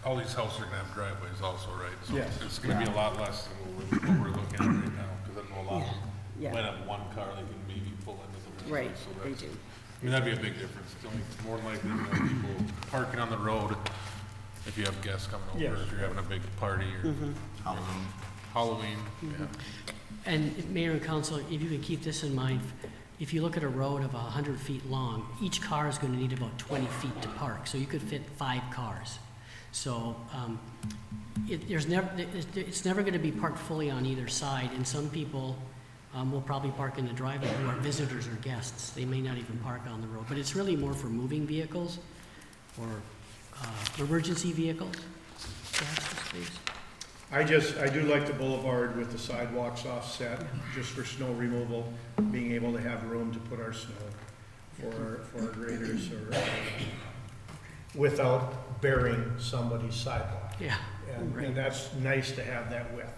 K: all these houses are gonna have driveways also, right? So
A: Yes.
K: it's gonna be a lot less than what we're looking at right now, because I know a lot of them
F: Yeah.
K: might have one car they can maybe pull into the
F: Right,
K: so
F: they
K: that's-
F: do.
K: I mean, that'd be a big difference. It's only more than likely more people parking on the road if you have guests coming over,
A: Yes.
K: if you're having a big party or Halloween, yeah.
I: And Mayor and Council, if you could keep this in mind, if you look at a road of 100 feet long, each car is going to need about 20 feet to park, so you could fit 5 cars. So it's never going to be parked fully on either side, and some people will probably park in the driveway who are visitors or guests. They may not even park on the road, but it's really more for moving vehicles or emergency vehicles. to have some space.
A: I do like the boulevard with the sidewalks offset, just for snow removal, being able to have room to put our snow for our graders or, without burying somebody's sidewalk.
I: Yeah.
A: And that's nice to have that width.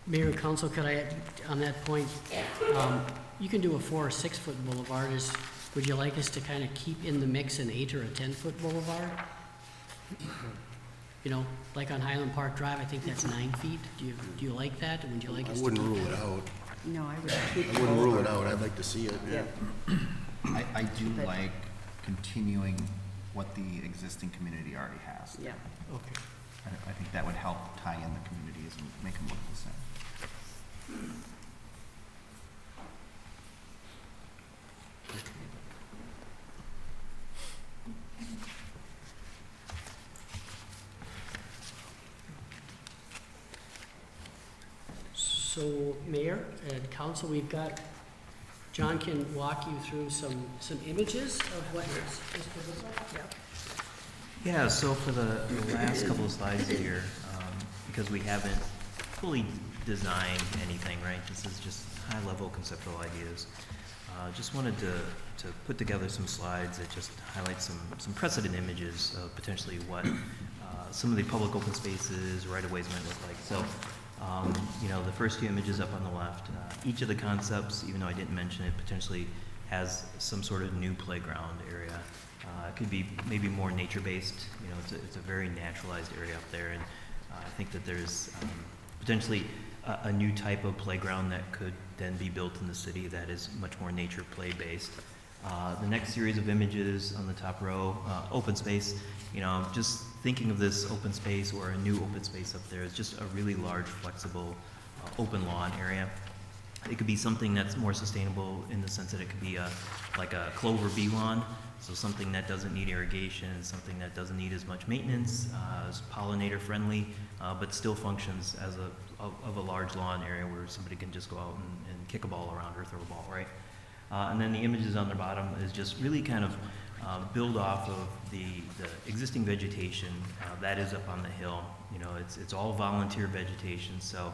I: Mayor and Council, could I, on that point, you can do a 4 or 6 foot boulevard. Would you like us to kind of keep in the mix an 8 or a 10 foot boulevard? You know, like on Highland Park Drive, I think that's 9 feet. Do you like that, or would you like
E: I
I: us to?
E: wouldn't rule it out.
F: No, I would keep
E: I
F: it
E: wouldn't rule
F: over.
E: it out. I'd like to see it, yeah.
L: I do
F: But-
L: like continuing what the existing community already has.
F: Yeah.
I: Okay.
L: I think that would help tie in the communities and make them look the same.
I: So, Mayor and Council, we've got, John can walk you through some images of what this could look like.
J: Yeah, so for the last couple of slides here, because we haven't fully designed anything, right? This is just high-level conceptual ideas. Just wanted to put together some slides that just highlight some precedent images of potentially what some of the public open spaces, right-of-ways might look like. So, you know, the first 2 images up on the left, each of the concepts, even though I didn't mention it, potentially has some sort of new playground area. It could be maybe more nature-based. You know, it's a very naturalized area up there, and I think that there's potentially a new type of playground that could then be built in the city that is much more nature play-based. The next series of images on the top row, open space. You know, just thinking of this open space or a new open space up there is just a really large, flexible, open lawn area. It could be something that's more sustainable in the sense that it could be like a clover bee lawn, so something that doesn't need irrigation, something that doesn't need as much maintenance, is pollinator friendly, but still functions as a large lawn area where somebody can just go out and kick a ball around or throw a ball, right? And then the images on the bottom is just really kind of build off of the existing vegetation that is up on the hill. You know, it's all volunteer vegetation, so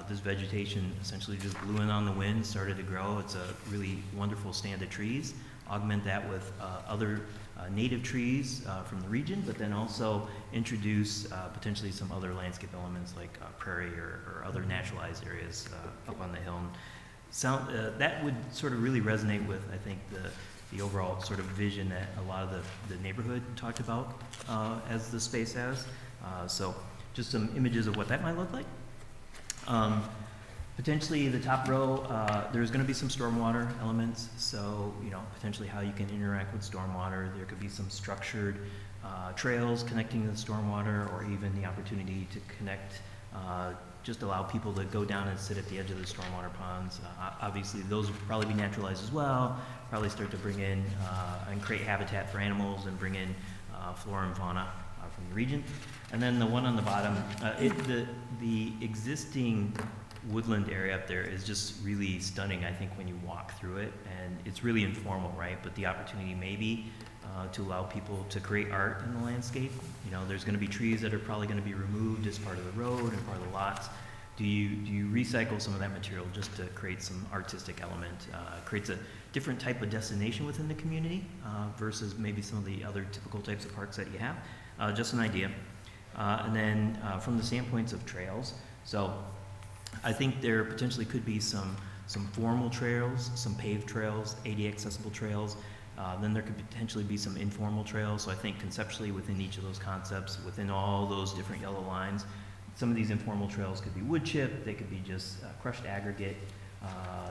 J: this vegetation essentially just blew in on the wind, started to grow. It's a really wonderful stand of trees. Augment that with other native trees from the region, but then also introduce potentially some other landscape elements like prairie or other naturalized areas up on the hill. And that would sort of really resonate with, I think, the overall sort of vision that a lot of the neighborhood talked about as the space has. So just some images of what that might look like. Potentially the top row, there's going to be some stormwater elements, so you know, potentially how you can interact with stormwater. There could be some structured trails connecting to the stormwater, or even the opportunity to connect, just allow people to go down and sit at the edge of the stormwater ponds. Obviously those would probably be naturalized as well, probably start to bring in and create habitat for animals and bring in flora and fauna from the region. And then the one on the bottom, the existing woodland area up there is just really stunning, I think, when you walk through it, and it's really informal, right? But the opportunity maybe to allow people to create art in the landscape. You know, there's going to be trees that are probably going to be removed as part of the road and part of the lots. Do you recycle some of that material just to create some artistic element? Creates a different type of destination within the community versus maybe some of the other typical types of parks that you have. Just an idea. And then from the standpoints of trails, so I think there potentially could be some formal trails, some paved trails, ADA accessible trails. Then there could potentially be some informal trails. So I think conceptually within each of those concepts, within all those different yellow lines, Some of these informal trails could be wood chip, they could be just crushed aggregate,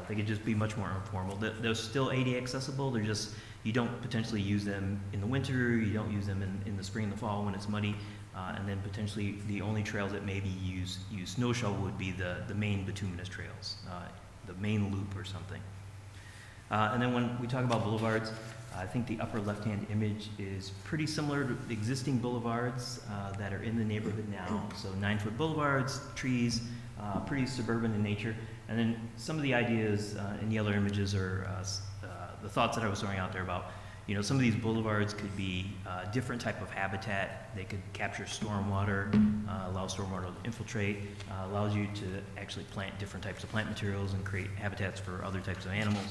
J: they could just be much more informal. They're still ADA accessible, they're just, you don't potentially use them in the winter, you don't use them in the spring and the fall when it's muddy, and then potentially the only trails that maybe use snow shovel would be the main bituminous trails, the main loop or something. And then when we talk about boulevards, I think the upper left-hand image is pretty similar to existing boulevards that are in the neighborhood now. So 9-foot boulevards, trees, pretty suburban in nature. And then some of the ideas in the other images are the thoughts that I was throwing out there about, you know, some of these boulevards could be different type of habitat. They could capture stormwater, allow stormwater to infiltrate, allows you to actually plant different types of plant materials and create habitats for other types of animals.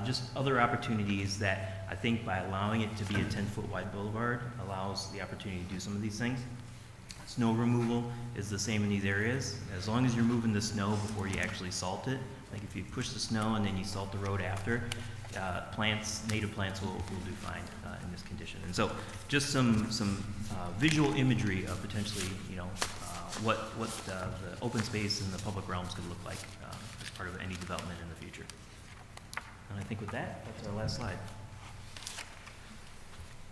J: Just other opportunities that I think by allowing it to be a 10-foot wide boulevard allows the opportunity to do some of these things. Snow removal is the same in these areas. As long as you're moving the snow before you actually salt it, like if you push the snow and then you salt the road after, native plants will do fine in this condition. And so just some visual imagery of potentially, you know, what the open space and the public realms could look like as part of any development in the future. And I think with that, that's our last slide.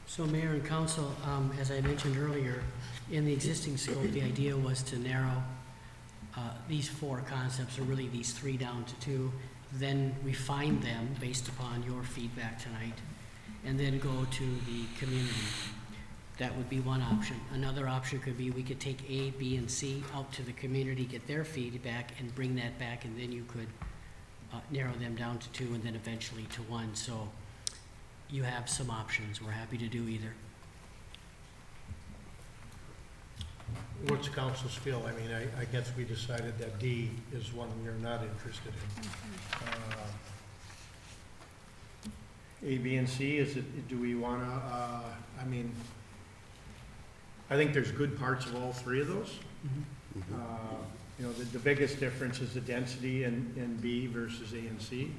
I: So Mayor and Council, as I mentioned earlier, in the existing scope, the idea was to narrow these 4 concepts, or really these 3 down to 2, then refine them based upon your feedback tonight, and then go to the community. That would be one option. Another option could be we could take A, B, and C out to the community, get their feedback, and bring that back, and then you could narrow them down to 2 and then eventually to 1. So you have some options. We're happy to do either.
A: What's council's feel? I mean, I guess we decided that D is one we are not interested in. A, B, and C, do we wanna, I mean, I think there's good parts of all 3 of those. You know, the biggest difference is the density in B versus A and C,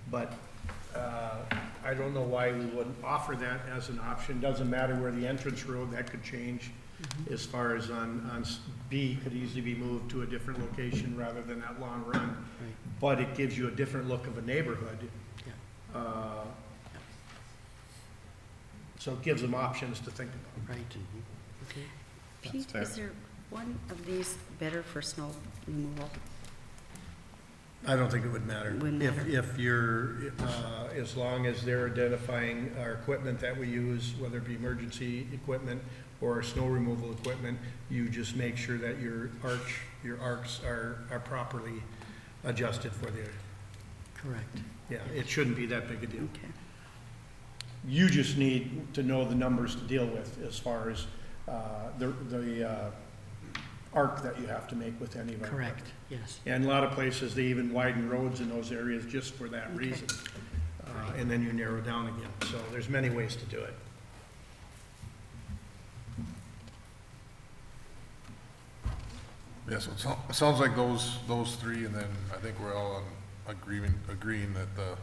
A: but I don't know why we wouldn't offer that as an option. Doesn't matter where the entrance road, that could change. As far as on B, could easily be moved to a different location rather than that long run.
I: Right.
A: But it gives you a different look of a neighborhood.
I: Yeah.
A: So it gives them options to think about.
I: Right. Okay.
F: Pete, is there one of these better for snow removal?
A: I don't think it would matter.
F: Wouldn't matter.
A: If you're, as long as they're identifying our equipment that we use, whether it be emergency equipment or snow removal equipment, you just make sure that your arcs are properly adjusted for the,
I: Correct.
A: yeah, it shouldn't be that big a deal.
F: Okay.
A: You just need to know the numbers to deal with as far as the arc that you have to make with any of our equipment.
I: Correct, yes.
A: And a lot of places, they even widen roads in those areas just for that reason. And then you narrow down again. So there's many ways to do it.
K: Yeah, so it sounds like those 3, and then I think we're all agreeing that the,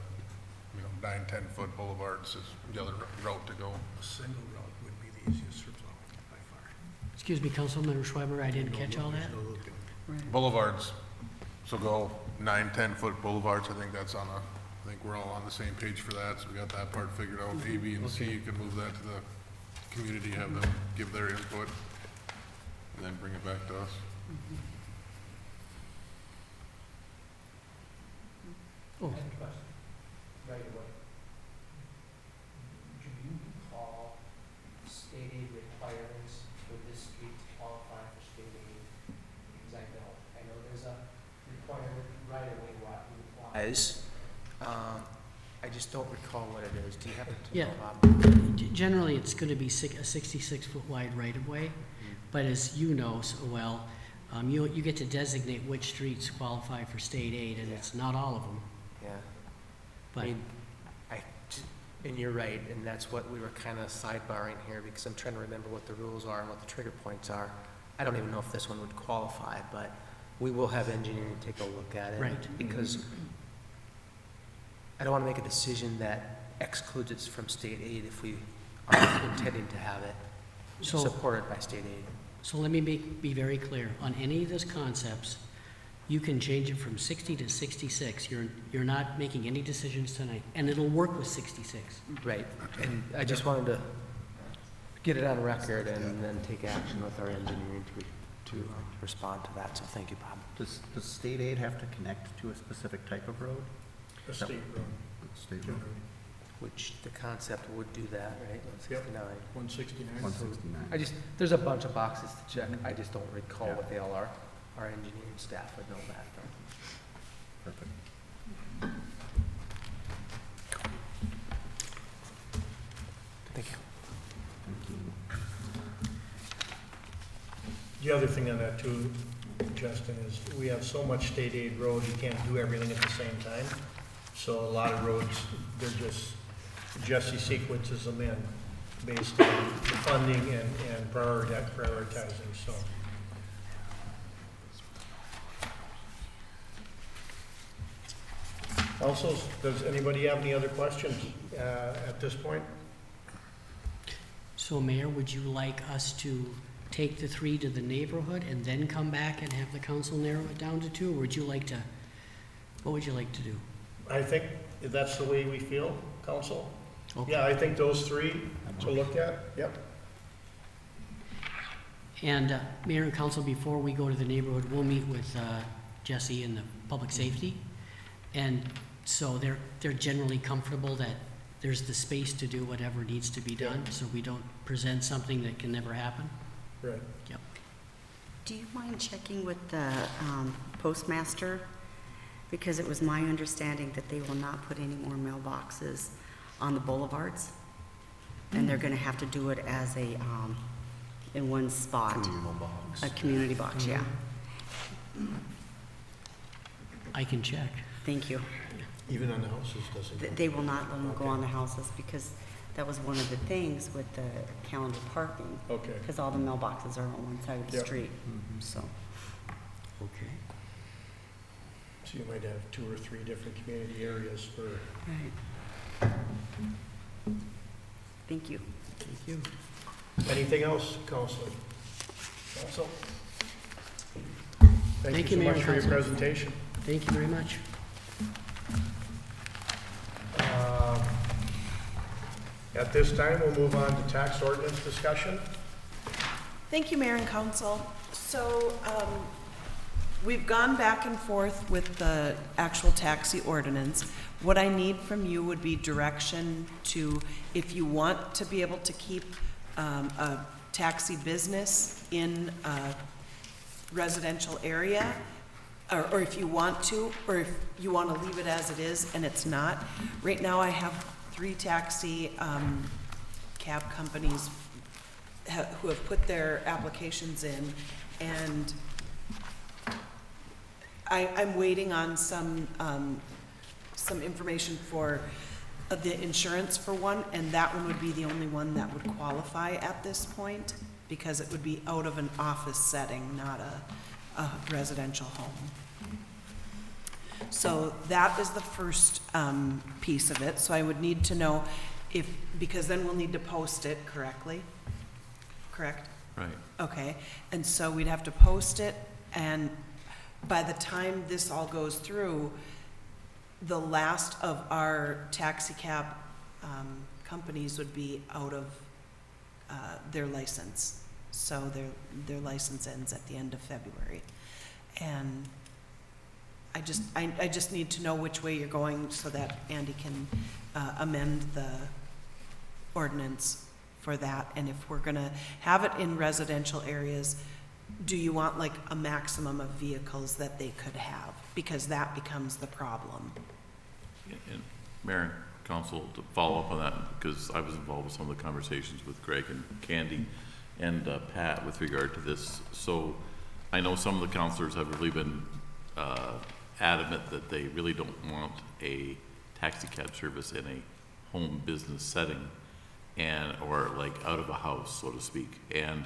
K: 9, 10-foot boulevards is the other route to go.
A: A single route would be the easiest for plowing by far.
I: Excuse me, Councilmember Schweber, I didn't catch all that.
A: There's no looping.
F: Right.
K: Boulevards, so go 9, 10-foot boulevards, I think that's I think we're all on the same page for that, so we got that part figured out. A, B, and C, you can move that to the community, have them give their input, and then bring it back to us.
I: Oh,
B: Right away. Do you recall state aid requirements for this street to qualify for state aid? Because I know there's a requirement right away what applies. I just don't recall what it is. Do you happen to
I: Yeah.
B: know, Bob?
I: Generally, it's going to be a 66-foot wide right-of-way, but as you know so well, you get to designate which streets qualify for state aid, and it's not all of them.
B: Yeah.
I: But
B: I mean, and you're right, and that's what we were kind of sidebarring here, because I'm trying to remember what the rules are and what the trigger points are. I don't even know if this one would qualify, but we will have engineering take a look at it.
I: Right.
B: Because I don't want to make a decision that excludes it from state aid if we are intending to have it
I: So-
B: supported by state aid.
I: So let me be very clear. On any of those concepts, you can change it from 60 to 66. You're not making any decisions tonight, and it'll work with 66.
B: Right, and I just wanted to get it on record and then take action with our engineering to respond to that, so thank you, Bob.
L: Does state aid have to connect to a specific type of road?
A: A state road.
L: State road.
B: Which the concept would do that, right? 169.
A: 169.
L: 169.
B: There's a bunch of boxes to check, I just don't recall what they all are. Our engineering staff would know that.
L: Perfect.
B: Thank you.
A: The other thing on that too, Justin, is we have so much state aid road, you can't do everything at the same time. So a lot of roads, they're just, Jesse sequences them in based on the funding and prioritizing, so. Also, does anybody have any other questions at this point?
I: So Mayor, would you like us to take the 3 to the neighborhood and then come back and have the council narrow it down to 2? Or would you like to, what would you like to do?
A: I think if that's the way we feel, council.
I: Okay.
A: Yeah, I think those 3 to look at, yep.
I: And Mayor and Council, before we go to the neighborhood, we'll meet with Jesse and the public safety. And so they're generally comfortable that there's the space to do whatever needs to be done, so we don't present something that can never happen.
A: Right.
I: Yep.
F: Do you mind checking with the postmaster? Because it was my understanding that they will not put any more mailboxes on the boulevards. And they're gonna have to do it as a, in one spot.
E: Communal box.
F: A community box, yeah.
I: I can check.
F: Thank you.
A: Even on the houses, does it?
F: They will not let them go on the houses because that was one of the things with the calendar parking.
A: Okay.
F: Because all the mailboxes are on one side of the
A: Yep.
F: street, so.
I: Okay.
A: So you might have 2 or 3 different community areas for.
F: Right. Thank you.
I: Thank you.
A: Anything else, Council? Council? Thank you so
I: Mayor
A: much
I: and
A: for your
I: Council.
A: presentation.
I: Thank you very much.
A: At this time, we'll move on to tax ordinance discussion.
C: Thank you, Mayor and Council. So, we've gone back and forth with the actual taxi ordinance. What I need from you would be direction to, if you want to be able to keep a taxi business in a residential area, or if you want to, or if you want to leave it as it is and it's not. Right now, I have 3 taxi cab companies who have put their applications in, and I'm waiting on some information for the insurance for one, and that one would be the only one that would qualify at this point, because it would be out of an office setting, not a residential home. So that is the first piece of it, so I would need to know if, because then we'll need to post it correctly, correct?
O: Right.
C: Okay, and so we'd have to post it, and by the time this all goes through, the last of our taxi cab companies would be out of their license. So their license ends at the end of February. And I just need to know which way you're going so that Andy can amend the ordinance for that. And if we're gonna have it in residential areas, do you want like a maximum of vehicles that they could have? Because that becomes the problem.
O: And Mayor and Council, to follow up on that, because I was involved with some of the conversations with Greg and Candy and Pat with regard to this. So I know some of the councilors have really been adamant that they really don't want a taxi cab service in a home business setting and, or like out of a house, so to speak. And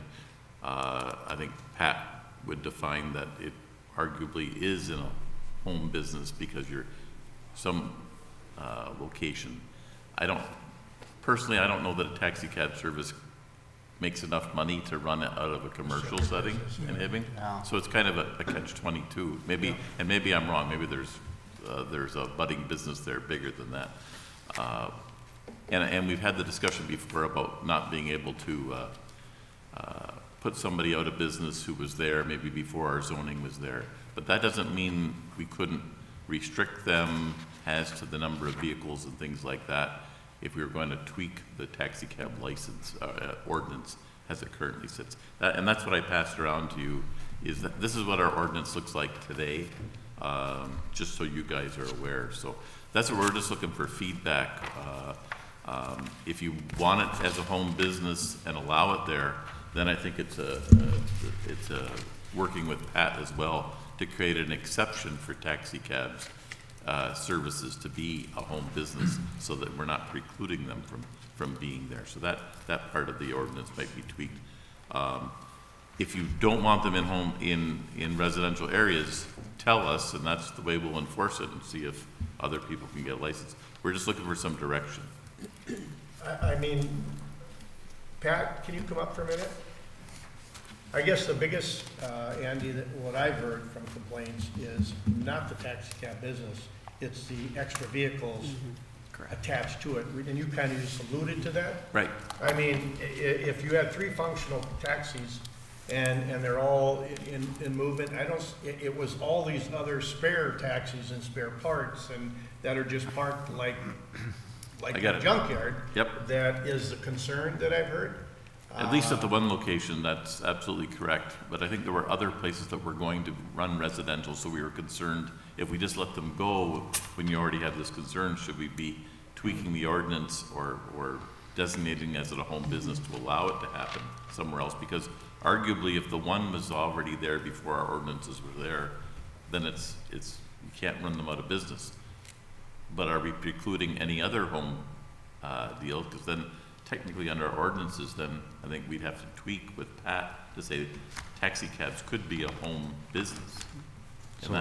O: I think Pat would define that it arguably is in a home business because you're some location. Personally, I don't know that a taxi cab service makes enough money to run it out of a commercial setting in Hibbing.
L: Yeah.
O: So it's kind of a catch-22. Maybe, and maybe I'm wrong, maybe there's a budding business there bigger than that. And we've had the discussion before about not being able to put somebody out of business who was there maybe before our zoning was there. But that doesn't mean we couldn't restrict them as to the number of vehicles and things like that if we were going to tweak the taxi cab license ordinance as it currently sits. And that's what I passed around to you, is that this is what our ordinance looks like today, just so you guys are aware. So that's what we're just looking for feedback. If you want it as a home business and allow it there, then I think it's working with Pat as well to create an exception for taxi cabs services to be a home business, so that we're not precluding them from being there. So that part of the ordinance might be tweaked. If you don't want them in residential areas, tell us, and that's the way we'll enforce it and see if other people can get a license. We're just looking for some direction.
A: I mean, Pat, can you come up for a minute? I guess the biggest, Andy, what I've heard from complaints is not the taxi cab business, it's the extra vehicles attached to it, and you kind of just alluded to that.
O: Right.
A: I mean, if you had 3 functional taxis and they're all in movement, it was all these other spare taxis and spare parts and that are just parked like a junkyard.
O: Yep.
A: That is the concern that I've heard.
O: At least at the one location, that's absolutely correct. But I think there were other places that were going to run residential, so we were concerned if we just let them go when you already have this concern, should we be tweaking the ordinance or designating as a home business to allow it to happen somewhere else? Because arguably, if the one was already there before our ordinances were there, then it's you can't run them out of business. But are we precluding any other home deal? Because then technically under our ordinances, then I think we'd have to tweak with Pat to say taxi cabs could be a home business. And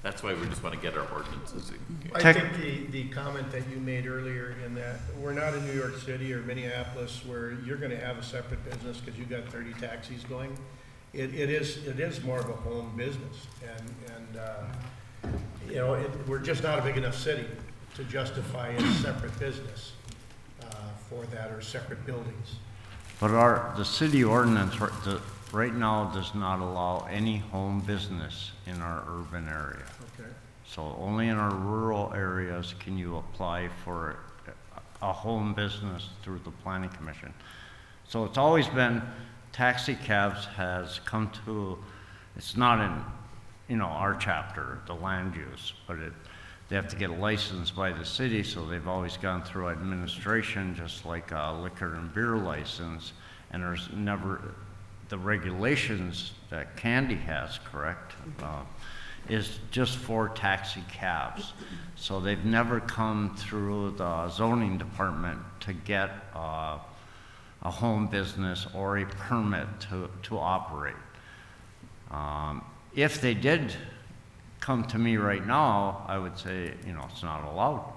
O: that's why we just want to get our ordinances in.
A: I think the comment that you made earlier in that we're not in New York City or Minneapolis where you're going to have a separate business because you've got 30 taxis going. It is more of a home business, and you know, we're just not a big enough city to justify a separate business for that, or separate buildings.
P: But the city ordinance right now does not allow any home business in our urban area.
A: Okay.
P: So only in our rural areas can you apply for a home business through the planning commission. So it's always been, taxi cabs has come to, it's not in, our chapter, the land use, but they have to get a license by the city, so they've always gone through administration, just like a liquor and beer license, and there's never, the regulations that Candy has, correct, is just for taxi cabs. So they've never come through the zoning department to get a home business or a permit to operate. If they did come to me right now, I would say, it's not allowed.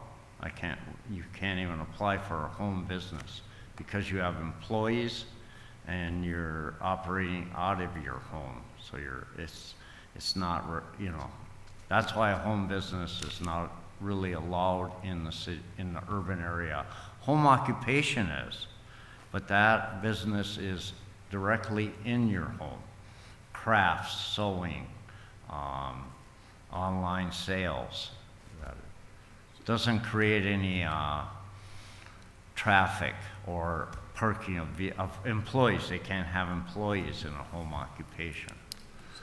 P: You can't even apply for a home business because you have employees and you're operating out of your home. So it's not, that's why a home business is not really allowed in the city, in the urban area. Home occupation is, but that business is directly in your home. Crafts, sewing, online sales. Doesn't create any traffic or parking of employees. They can't have employees in a home occupation.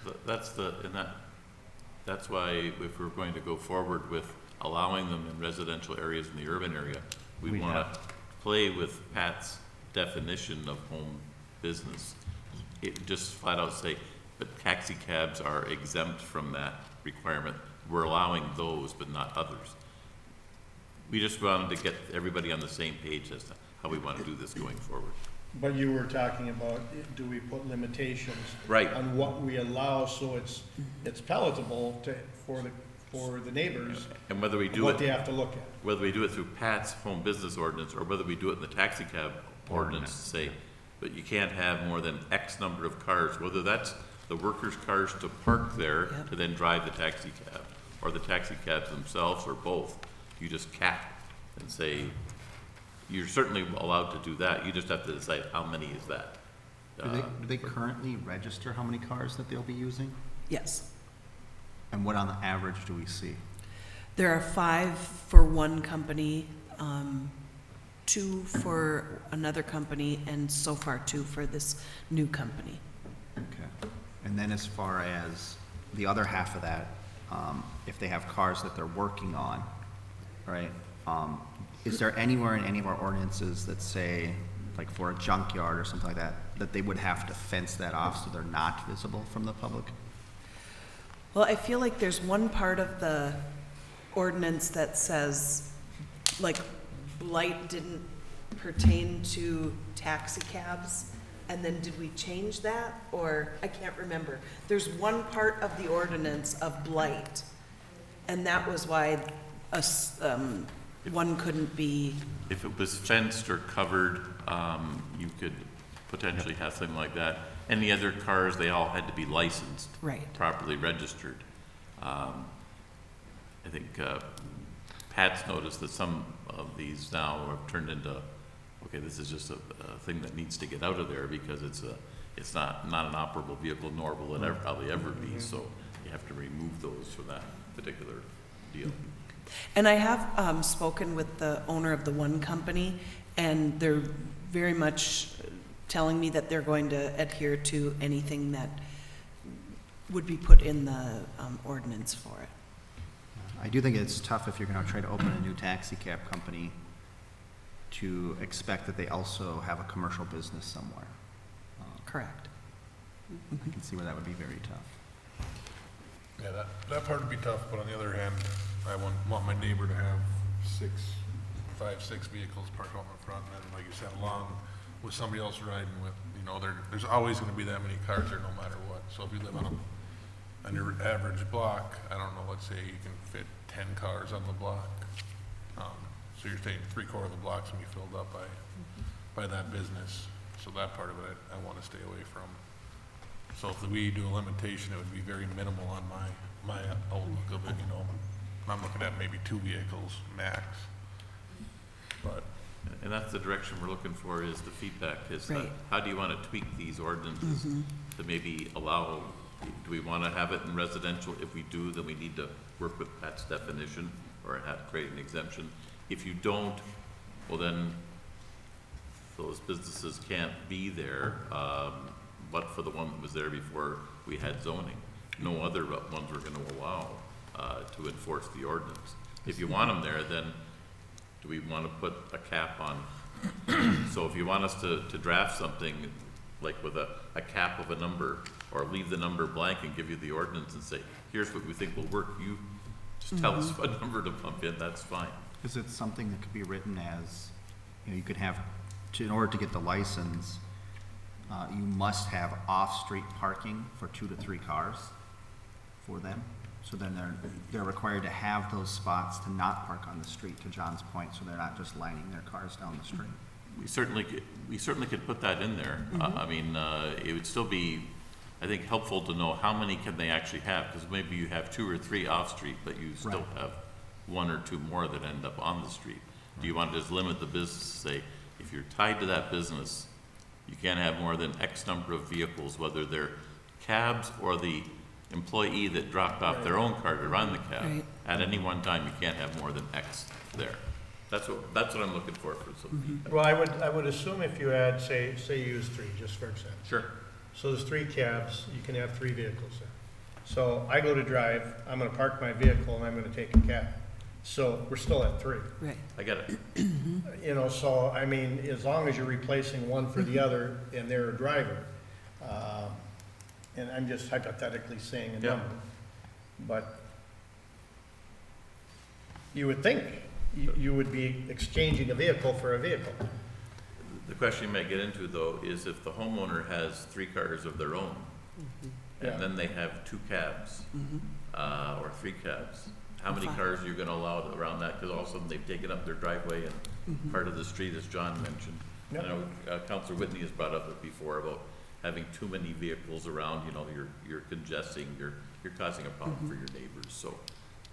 O: So that's why if we're going to go forward with allowing them in residential areas in the urban area, we want to play with Pat's definition of home business. It just flat out say, but taxi cabs are exempt from that requirement. We're allowing those, but not others. We just wanted to get everybody on the same page as to how we want to do this going forward.
A: But you were talking about, do we put limitations on what we allow so it's palatable for the neighbors,
O: and whether we do
A: what they have to look at.
O: Whether we do it through Pat's home business ordinance or whether we do it in the taxi cab ordinance to say but you can't have more than X number of cars, whether that's the workers' cars to park there
C: Yep.
O: to then drive the taxi cab, or the taxi cabs themselves, or both. You just cap and say, you're certainly allowed to do that, you just have to decide how many is that.
L: Do they currently register how many cars that they'll be using?
C: Yes.
L: And what on the average do we see?
C: There are 5 for one company, 2 for another company, and so far 2 for this new company.
L: Okay. And then as far as the other half of that, if they have cars that they're working on, right? Is there anywhere in any of our ordinances that say, like for a junkyard or something like that, that they would have to fence that off so they're not visible from the public?
C: Well, I feel like there's one part of the ordinance that says, like, blight didn't pertain to taxi cabs, and then did we change that? Or, I can't remember. There's one part of the ordinance of blight, and that was why one couldn't be,
O: If it was fenced or covered, you could potentially have something like that. Any other cars, they all had to be licensed.
C: Right.
O: Properly registered. I think Pat's noticed that some of these now have turned into, okay, this is just a thing that needs to get out of there because it's not an operable vehicle, nor will it probably ever be, so you have to remove those for that particular deal.
C: and I have spoken with the owner of the one company, and they're very much telling me that they're going to adhere to anything that would be put in the ordinance for it.
L: I do think it's tough if you're gonna try to open a new taxi cab company to expect that they also have a commercial business somewhere.
C: Correct.
L: I can see where that would be very tough.
K: Yeah, that part would be tough, but on the other hand, I want my neighbor to have 5, 6 vehicles parked out in the front, and then, like you said, along with somebody else riding with, there's always gonna be that many cars there no matter what. So if you live on your average block, I don't know, let's say you can fit 10 cars on the block. So you're saying 3/4 of the block's gonna be filled up by that business. So that part of it, I wanna stay away from. So if we do a limitation, it would be very minimal on my outlook of it, I'm looking at maybe 2 vehicles max. But
O: And that's the direction we're looking for, is the feedback, is that,
C: Right.
O: how do you want to tweak these ordinances to maybe allow, do we want to have it in residential? If we do, then we need to work with Pat's definition or create an exemption. If you don't, well then, those businesses can't be there, but for the one that was there before we had zoning. No other ones we're going to allow to enforce the ordinance. If you want them there, then do we want to put a cap on? So if you want us to draft something like with a cap of a number, or leave the number blank and give you the ordinance and say, here's what we think will work, you just tell us what number to pump in, that's fine.
L: Is it something that could be written as, you could have, in order to get the license, you must have off-street parking for 2 to 3 cars for them? So then they're required to have those spots to not park on the street, to John's point, so they're not just lining their cars down the street.
O: We certainly could put that in there. I mean, it would still be, I think, helpful to know how many can they actually have, because maybe you have 2 or 3 off-street, but you still
L: Right.
O: have 1 or 2 more that end up on the street. Do you want to just limit the business to say, if you're tied to that business, you can't have more than X number of vehicles, whether they're cabs or the employee that dropped off their own car to run the cab.
C: Right.
O: At any one time, you can't have more than X there. That's what I'm looking for some feedback.
A: Well, I would assume if you had, say you use 3, just for example.
O: Sure.
A: So there's 3 cabs, you can have 3 vehicles there. So I go to drive, I'm gonna park my vehicle and I'm gonna take a cab. So we're still at 3.
C: Right.
O: I get it.
A: So, I mean, as long as you're replacing one for the other and they're a driver, and I'm just hypothetically saying a
O: Yeah.
A: number, but you would think you would be exchanging a vehicle for a vehicle.
O: The question you may get into, though, is if the homeowner has 3 cars of their own,
A: Yeah.
O: and then they have 2 cabs, or 3 cabs, how many
C: Fine.
O: cars are you gonna allow around that? Because all of a sudden, they've taken up their driveway and part of the street, as John mentioned. I know Counselor Whitney has brought up it before about having too many vehicles around, you know, you're congesting, you're causing a problem for your neighbors, so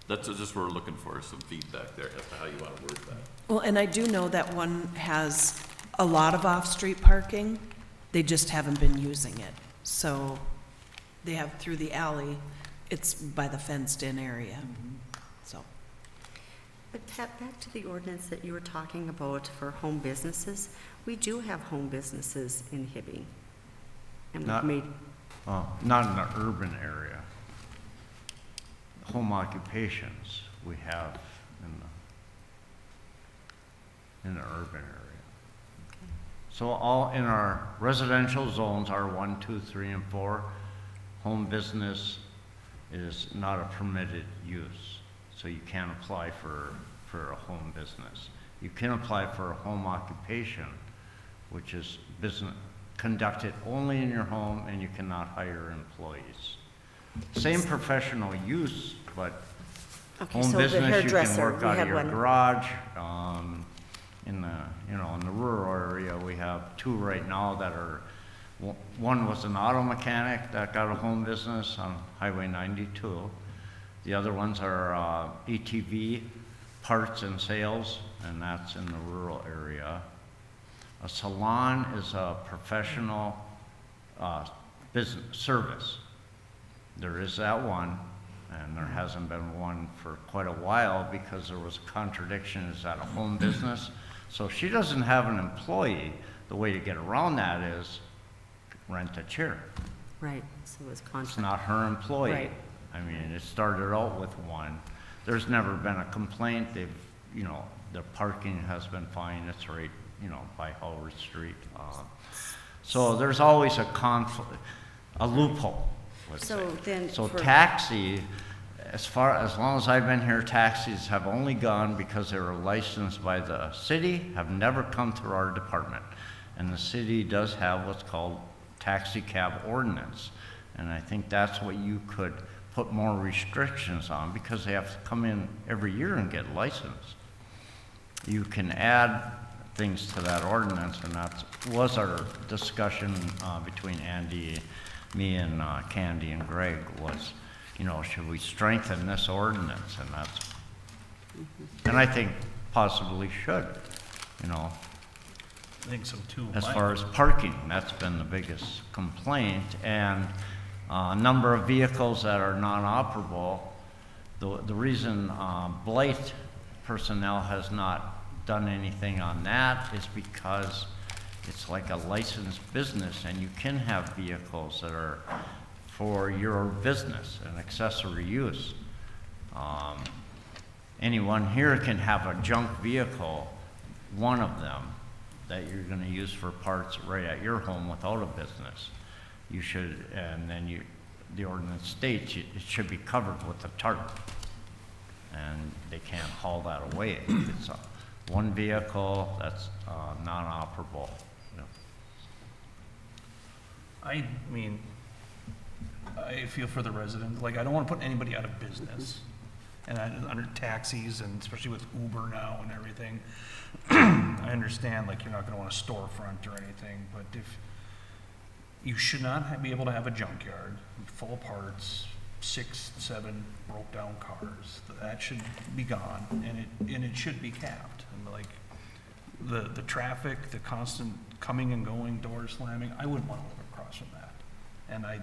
O: that's just what we're looking for, some feedback there as to how you want to word that.
C: Well, and I do know that one has a lot of off-street parking. They just haven't been using it. So they have through the alley, it's by the fenced-in area, so.
F: But Pat, back to the ordinance that you were talking about for home businesses, we do have home businesses in Hibbing. And we've
P: Not-
F: made,
P: Not in the urban area. Home occupations we have in the urban area. So all in our residential zones, R1, 2, 3, and 4, home business is not a permitted use. So you can't apply for a home business. You can apply for a home occupation, which is business conducted only in your home, and you cannot hire employees. Same professional use, but
F: okay,
P: home
F: so the
P: business, you can
F: hairdresser,
P: work
F: we
P: out of
F: had
P: your
F: one.
P: garage. In the, you know, in the rural area, we have 2 right now that are, one was an auto mechanic that got a home business on Highway 92. The other ones are ATV parts and sales, and that's in the rural area. A salon is a professional business service. There is that one, and there hasn't been one for quite a while because there was a contradiction. Is that a home business? So if she doesn't have an employee, the way to get around that is rent a chair.
F: Right, so it was
P: It's
F: contract.
P: not her employee.
F: Right.
P: I mean, it started out with one. There's never been a complaint. They've, you know, the parking has been fine. It's right, you know, by Howard Street. So there's always a conflict, a loophole, let's
F: So
P: say.
F: then
P: So
F: for-
P: taxi, as long as I've been here, taxis have only gone because they were licensed by the city, have never come through our department. And the city does have what's called taxi cab ordinance. And I think that's what you could put more restrictions on, because they have to come in every year and get licensed. You can add things to that ordinance, and that was our discussion between Andy, me, and Candy and Greg was, you know, should we strengthen this ordinance? And that's, and I think possibly should, you know.
D: I think so too.
P: As far as parking, that's been the biggest complaint, and number of vehicles that are non-operable. The reason Blight personnel has not done anything on that is because it's like a licensed business, and you can have vehicles that are for your business and accessory use. Anyone here can have a junk vehicle, one of them, that you're gonna use for parts right at your home without a business. You should, and then the ordinance states it should be covered with a tarp. And they can't haul that away. It's one vehicle that's non-operable. You know.
D: I mean, I feel for the residents, like, I don't wanna put anybody out of business. And under taxis, and especially with Uber now and everything, I understand, like, you're not gonna want a storefront or anything, but if, you should not be able to have a junkyard full of parts, 6, 7 broke down cars. That should be gone, and it should be capped. And like, the traffic, the constant coming and going, door slamming, I wouldn't want to live across from that. And I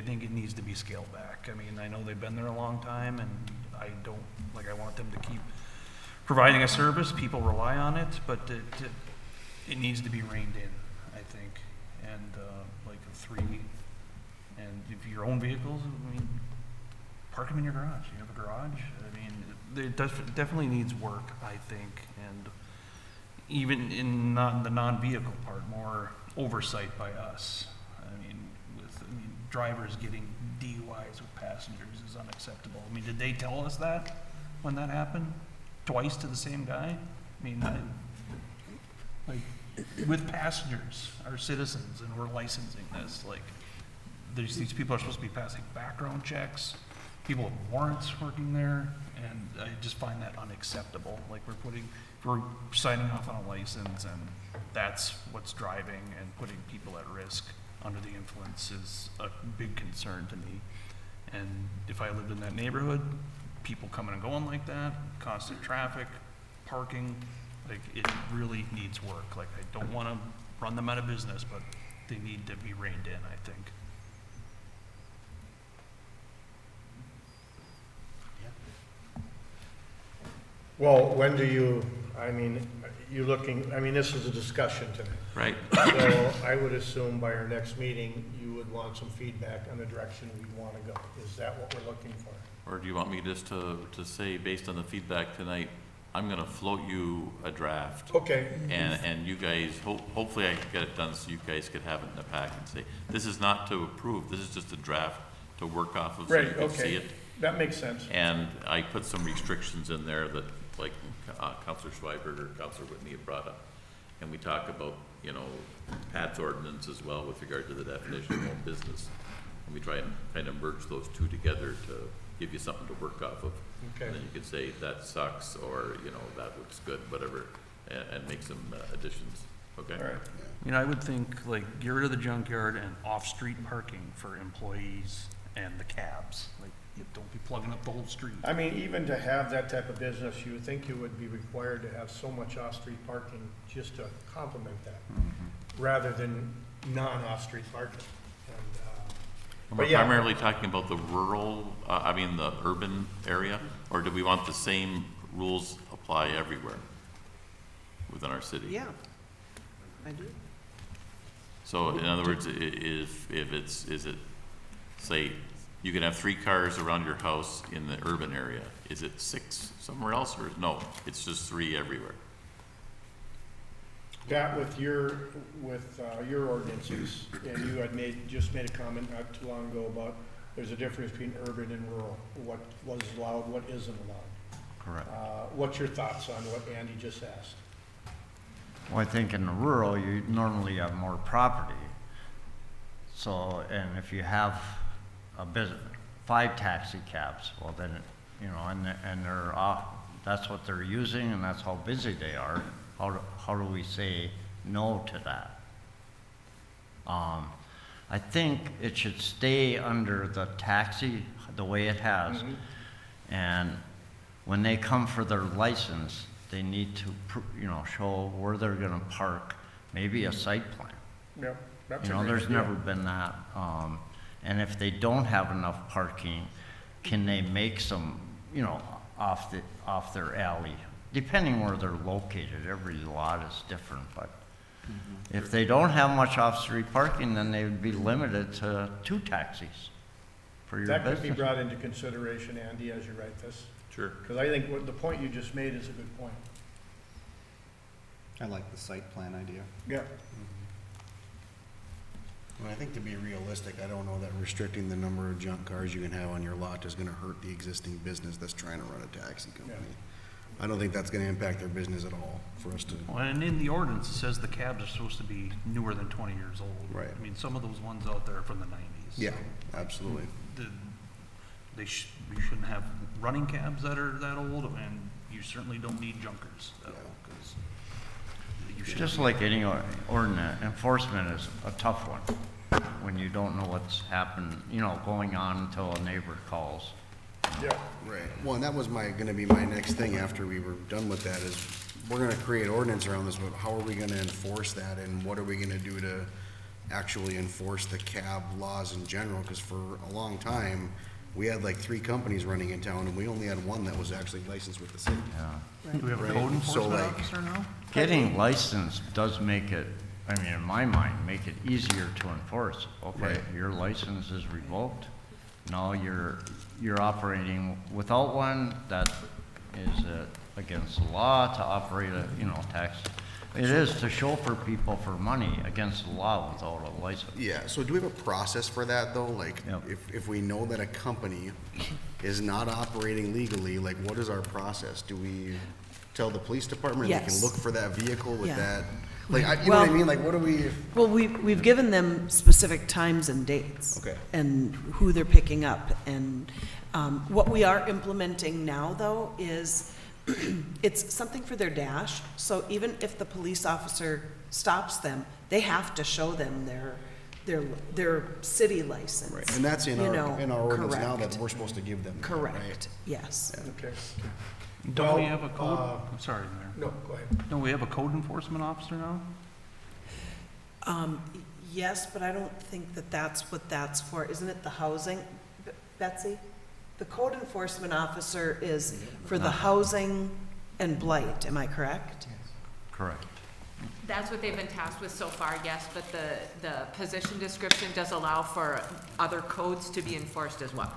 D: think it needs to be scaled back. I mean, I know they've been there a long time, and I don't, like, I want them to keep providing a service, people rely on it, but it needs to be reined in, I think. And like a 3, and if your own vehicles, I mean, park them in your garage. You have a garage. I mean, it definitely needs work, I think, and even in the non-vehicle part, more oversight by us. I mean, drivers getting DUIs with passengers is unacceptable. I mean, did they tell us that when that happened? Twice to the same guy? I mean, like, with passengers, our citizens, and we're licensing this, like, these people are supposed to be passing background checks, people with warrants working there, and I just find that unacceptable. Like, we're signing off on a license, and that's what's driving and putting people at risk under the influence is a big concern to me. And if I lived in that neighborhood, people coming and going like that, constant traffic, parking, like, it really needs work. Like, I don't want to run them out of business, but they need to be reined in, I think.
A: Well, when do you, I mean, this is a discussion tonight.
O: Right.
A: So I would assume by our next meeting, you would want some feedback on the direction we'd want to go. Is that what we're looking for?
O: Or do you want me just to say, based on the feedback tonight, I'm gonna float you a draft?
A: Okay.
O: And you guys, hopefully I can get it done so you guys could have it in the pack and say, this is not to approve, this is just a draft to work off of so you
A: Right,
O: can see
A: okay.
O: it.
A: That makes sense.
O: And I put some restrictions in there that, like, Counselor Schweberger, Counselor Whitney had brought up. And we talk about, you know, Pat's ordinance as well with regard to the definition of home business. And we try and kind of merge those two together to give you something to work off of.
A: Okay.
O: And then you could say, that sucks, or, you know, that looks good, whatever, and make some additions, okay?
A: All right.
D: You know, I would think, like, get rid of the junkyard and off-street parking for employees and the cabs. Like, you don't be plugging up the whole street.
A: I mean, even to have that type of business, you would think you would be required to have so much off-street parking just to complement that, rather than non-off-street parking. And,
O: We're
A: but yeah.
O: primarily talking about the rural, the urban area, or do we want the same rules apply everywhere within our city?
C: Yeah, I do.
O: So in other words, if it's, is it, say, you can have 3 cars around your house in the urban area, is it 6 somewhere else, or no, it's just 3 everywhere?
A: That with your ordinances, and you had just made a comment not too long ago about there's a difference between urban and rural, what was allowed, what isn't allowed.
P: Correct.
A: What's your thoughts on what Andy just asked?
P: Well, I think in the rural, you normally have more property. So, and if you have a business, 5 taxi cabs, well then, you know, and they're off, that's what they're using and that's how busy they are. How do we say no to that? I think it should stay under the taxi, the way it has. And when they come for their license, they need to, show where they're gonna park, maybe a site plan.
A: Yeah, that's
P: You
A: a
P: know,
A: great
P: there's
A: idea.
P: never been that. And if they don't have enough parking, can they make some, off their alley? Depending where they're located, every lot is different, but if they don't have much off-street parking, then they would be limited to 2 taxis for your
A: That
P: business.
A: could be brought into consideration, Andy, as you write this.
O: Sure.
A: Because I think the point you just made is a good point.
E: I like the site plan idea.
A: Yeah.
E: Well, I think to be realistic, I don't know that restricting the number of junk cars you can have on your lot is gonna hurt the existing business that's trying to run a taxi company. I don't think that's gonna impact their business at all for us to.
D: Well, and in the ordinance, it says the cabs are supposed to be newer than 20 years old.
E: Right.
D: I mean, some of those ones out there are from the 90s.
E: Yeah, absolutely.
D: We shouldn't have running cabs that are that old, and you certainly don't need junkers that old, 'cause you should.
P: Just like any ordinance, enforcement is a tough one when you don't know what's happened, going on until a neighbor calls.
A: Yeah.
E: Right. Well, and that was gonna be my next thing after we were done with that is, we're gonna create ordinance around this, but how are we gonna enforce that and what are we gonna do to actually enforce the cab laws in general? Cause for a long time, we had like 3 companies running in town and we only had 1 that was actually licensed with the city.
P: Yeah.
D: Do we have a
E: Right.
D: code
E: So,
D: enforcement
E: like-
D: officer now?
P: Getting licensed does make it, in my mind, make it easier to enforce. Okay,
E: Right.
P: your license is revoked. Now you're operating without one. That is against the law to operate a, tax. It is to chauffeur people for money against the law without a license.
E: Yeah, so do we have a process for that though? Like,
P: Yep.
E: if we know that a company is not operating legally, like, what is our process? Do we tell the police department they can
C: Yes.
E: look for that vehicle with
C: Yeah.
E: that? Like, you know what I
C: Well-
E: mean? Like, what do we?
C: Well, we've given them specific times and dates.
E: Okay.
C: And who they're picking up. And what we are implementing now, though, is it's something for their dash. So even if the police officer stops them, they have to show them their city license.
E: Right, and that's in
C: you
E: our,
C: know,
E: in our ordinance now that
C: correct.
E: we're supposed to give them. that, right?
C: Correct, yes.
A: Okay.
D: Don't we
A: Well,
D: have a code, I'm sorry, Mayor.
A: No, go ahead.
D: Don't we have a code enforcement officer now?
C: Yes, but I don't think that that's what that's for. Isn't it the housing, Betsy? The code enforcement officer is for the housing and blight, am I correct?
P: Correct.
H: That's what they've been tasked with so far, yes, but the position description does allow for other codes to be enforced as well.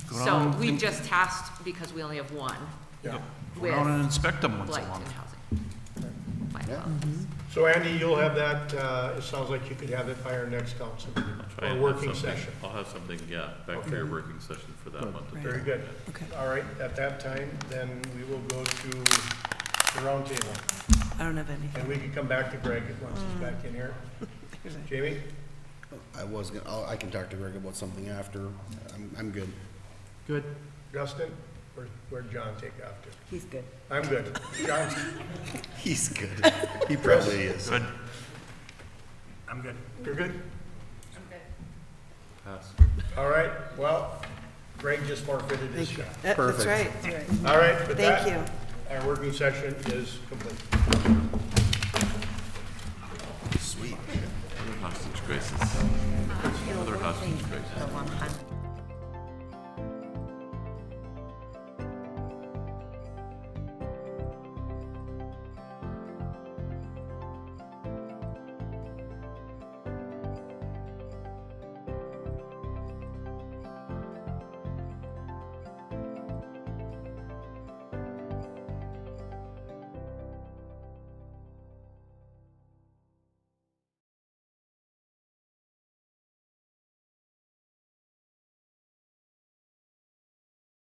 D: Go
H: So
D: down
H: we
D: and-
H: just tasked, because we only have one,
A: Yeah.
D: Go down and
H: with
D: inspect them once a
H: blight
D: month.
H: and housing. Blight
E: Yeah.
H: laws.
A: So Andy, you'll have that, it sounds like you could have it by our next council meeting,
O: I'll try
A: or
O: and have
A: working
O: something-
A: session.
O: I'll have something, yeah, back for your working session for that month.
A: Very good.
C: Okay.
A: All right, at that time, then we will go to the roundtable.
C: I don't have anything.
A: And we can come back to Greg once he's back in here. Jamie?
E: I can talk to Greg about something after. I'm good.
A: Good. Justin? Where'd John take off to?
F: He's good.
A: I'm good. John?
E: He's good. He probably is.
D: Good.
A: I'm good. You're good?
O: Pass.
A: All right, well, Greg just forfeited his
C: Thank you.
A: shot.
C: That's right.
A: All right, with that,
C: Thank you.
A: our working session is complete.
E: Sweet.
O: Hostage crisis. Another hostage crisis.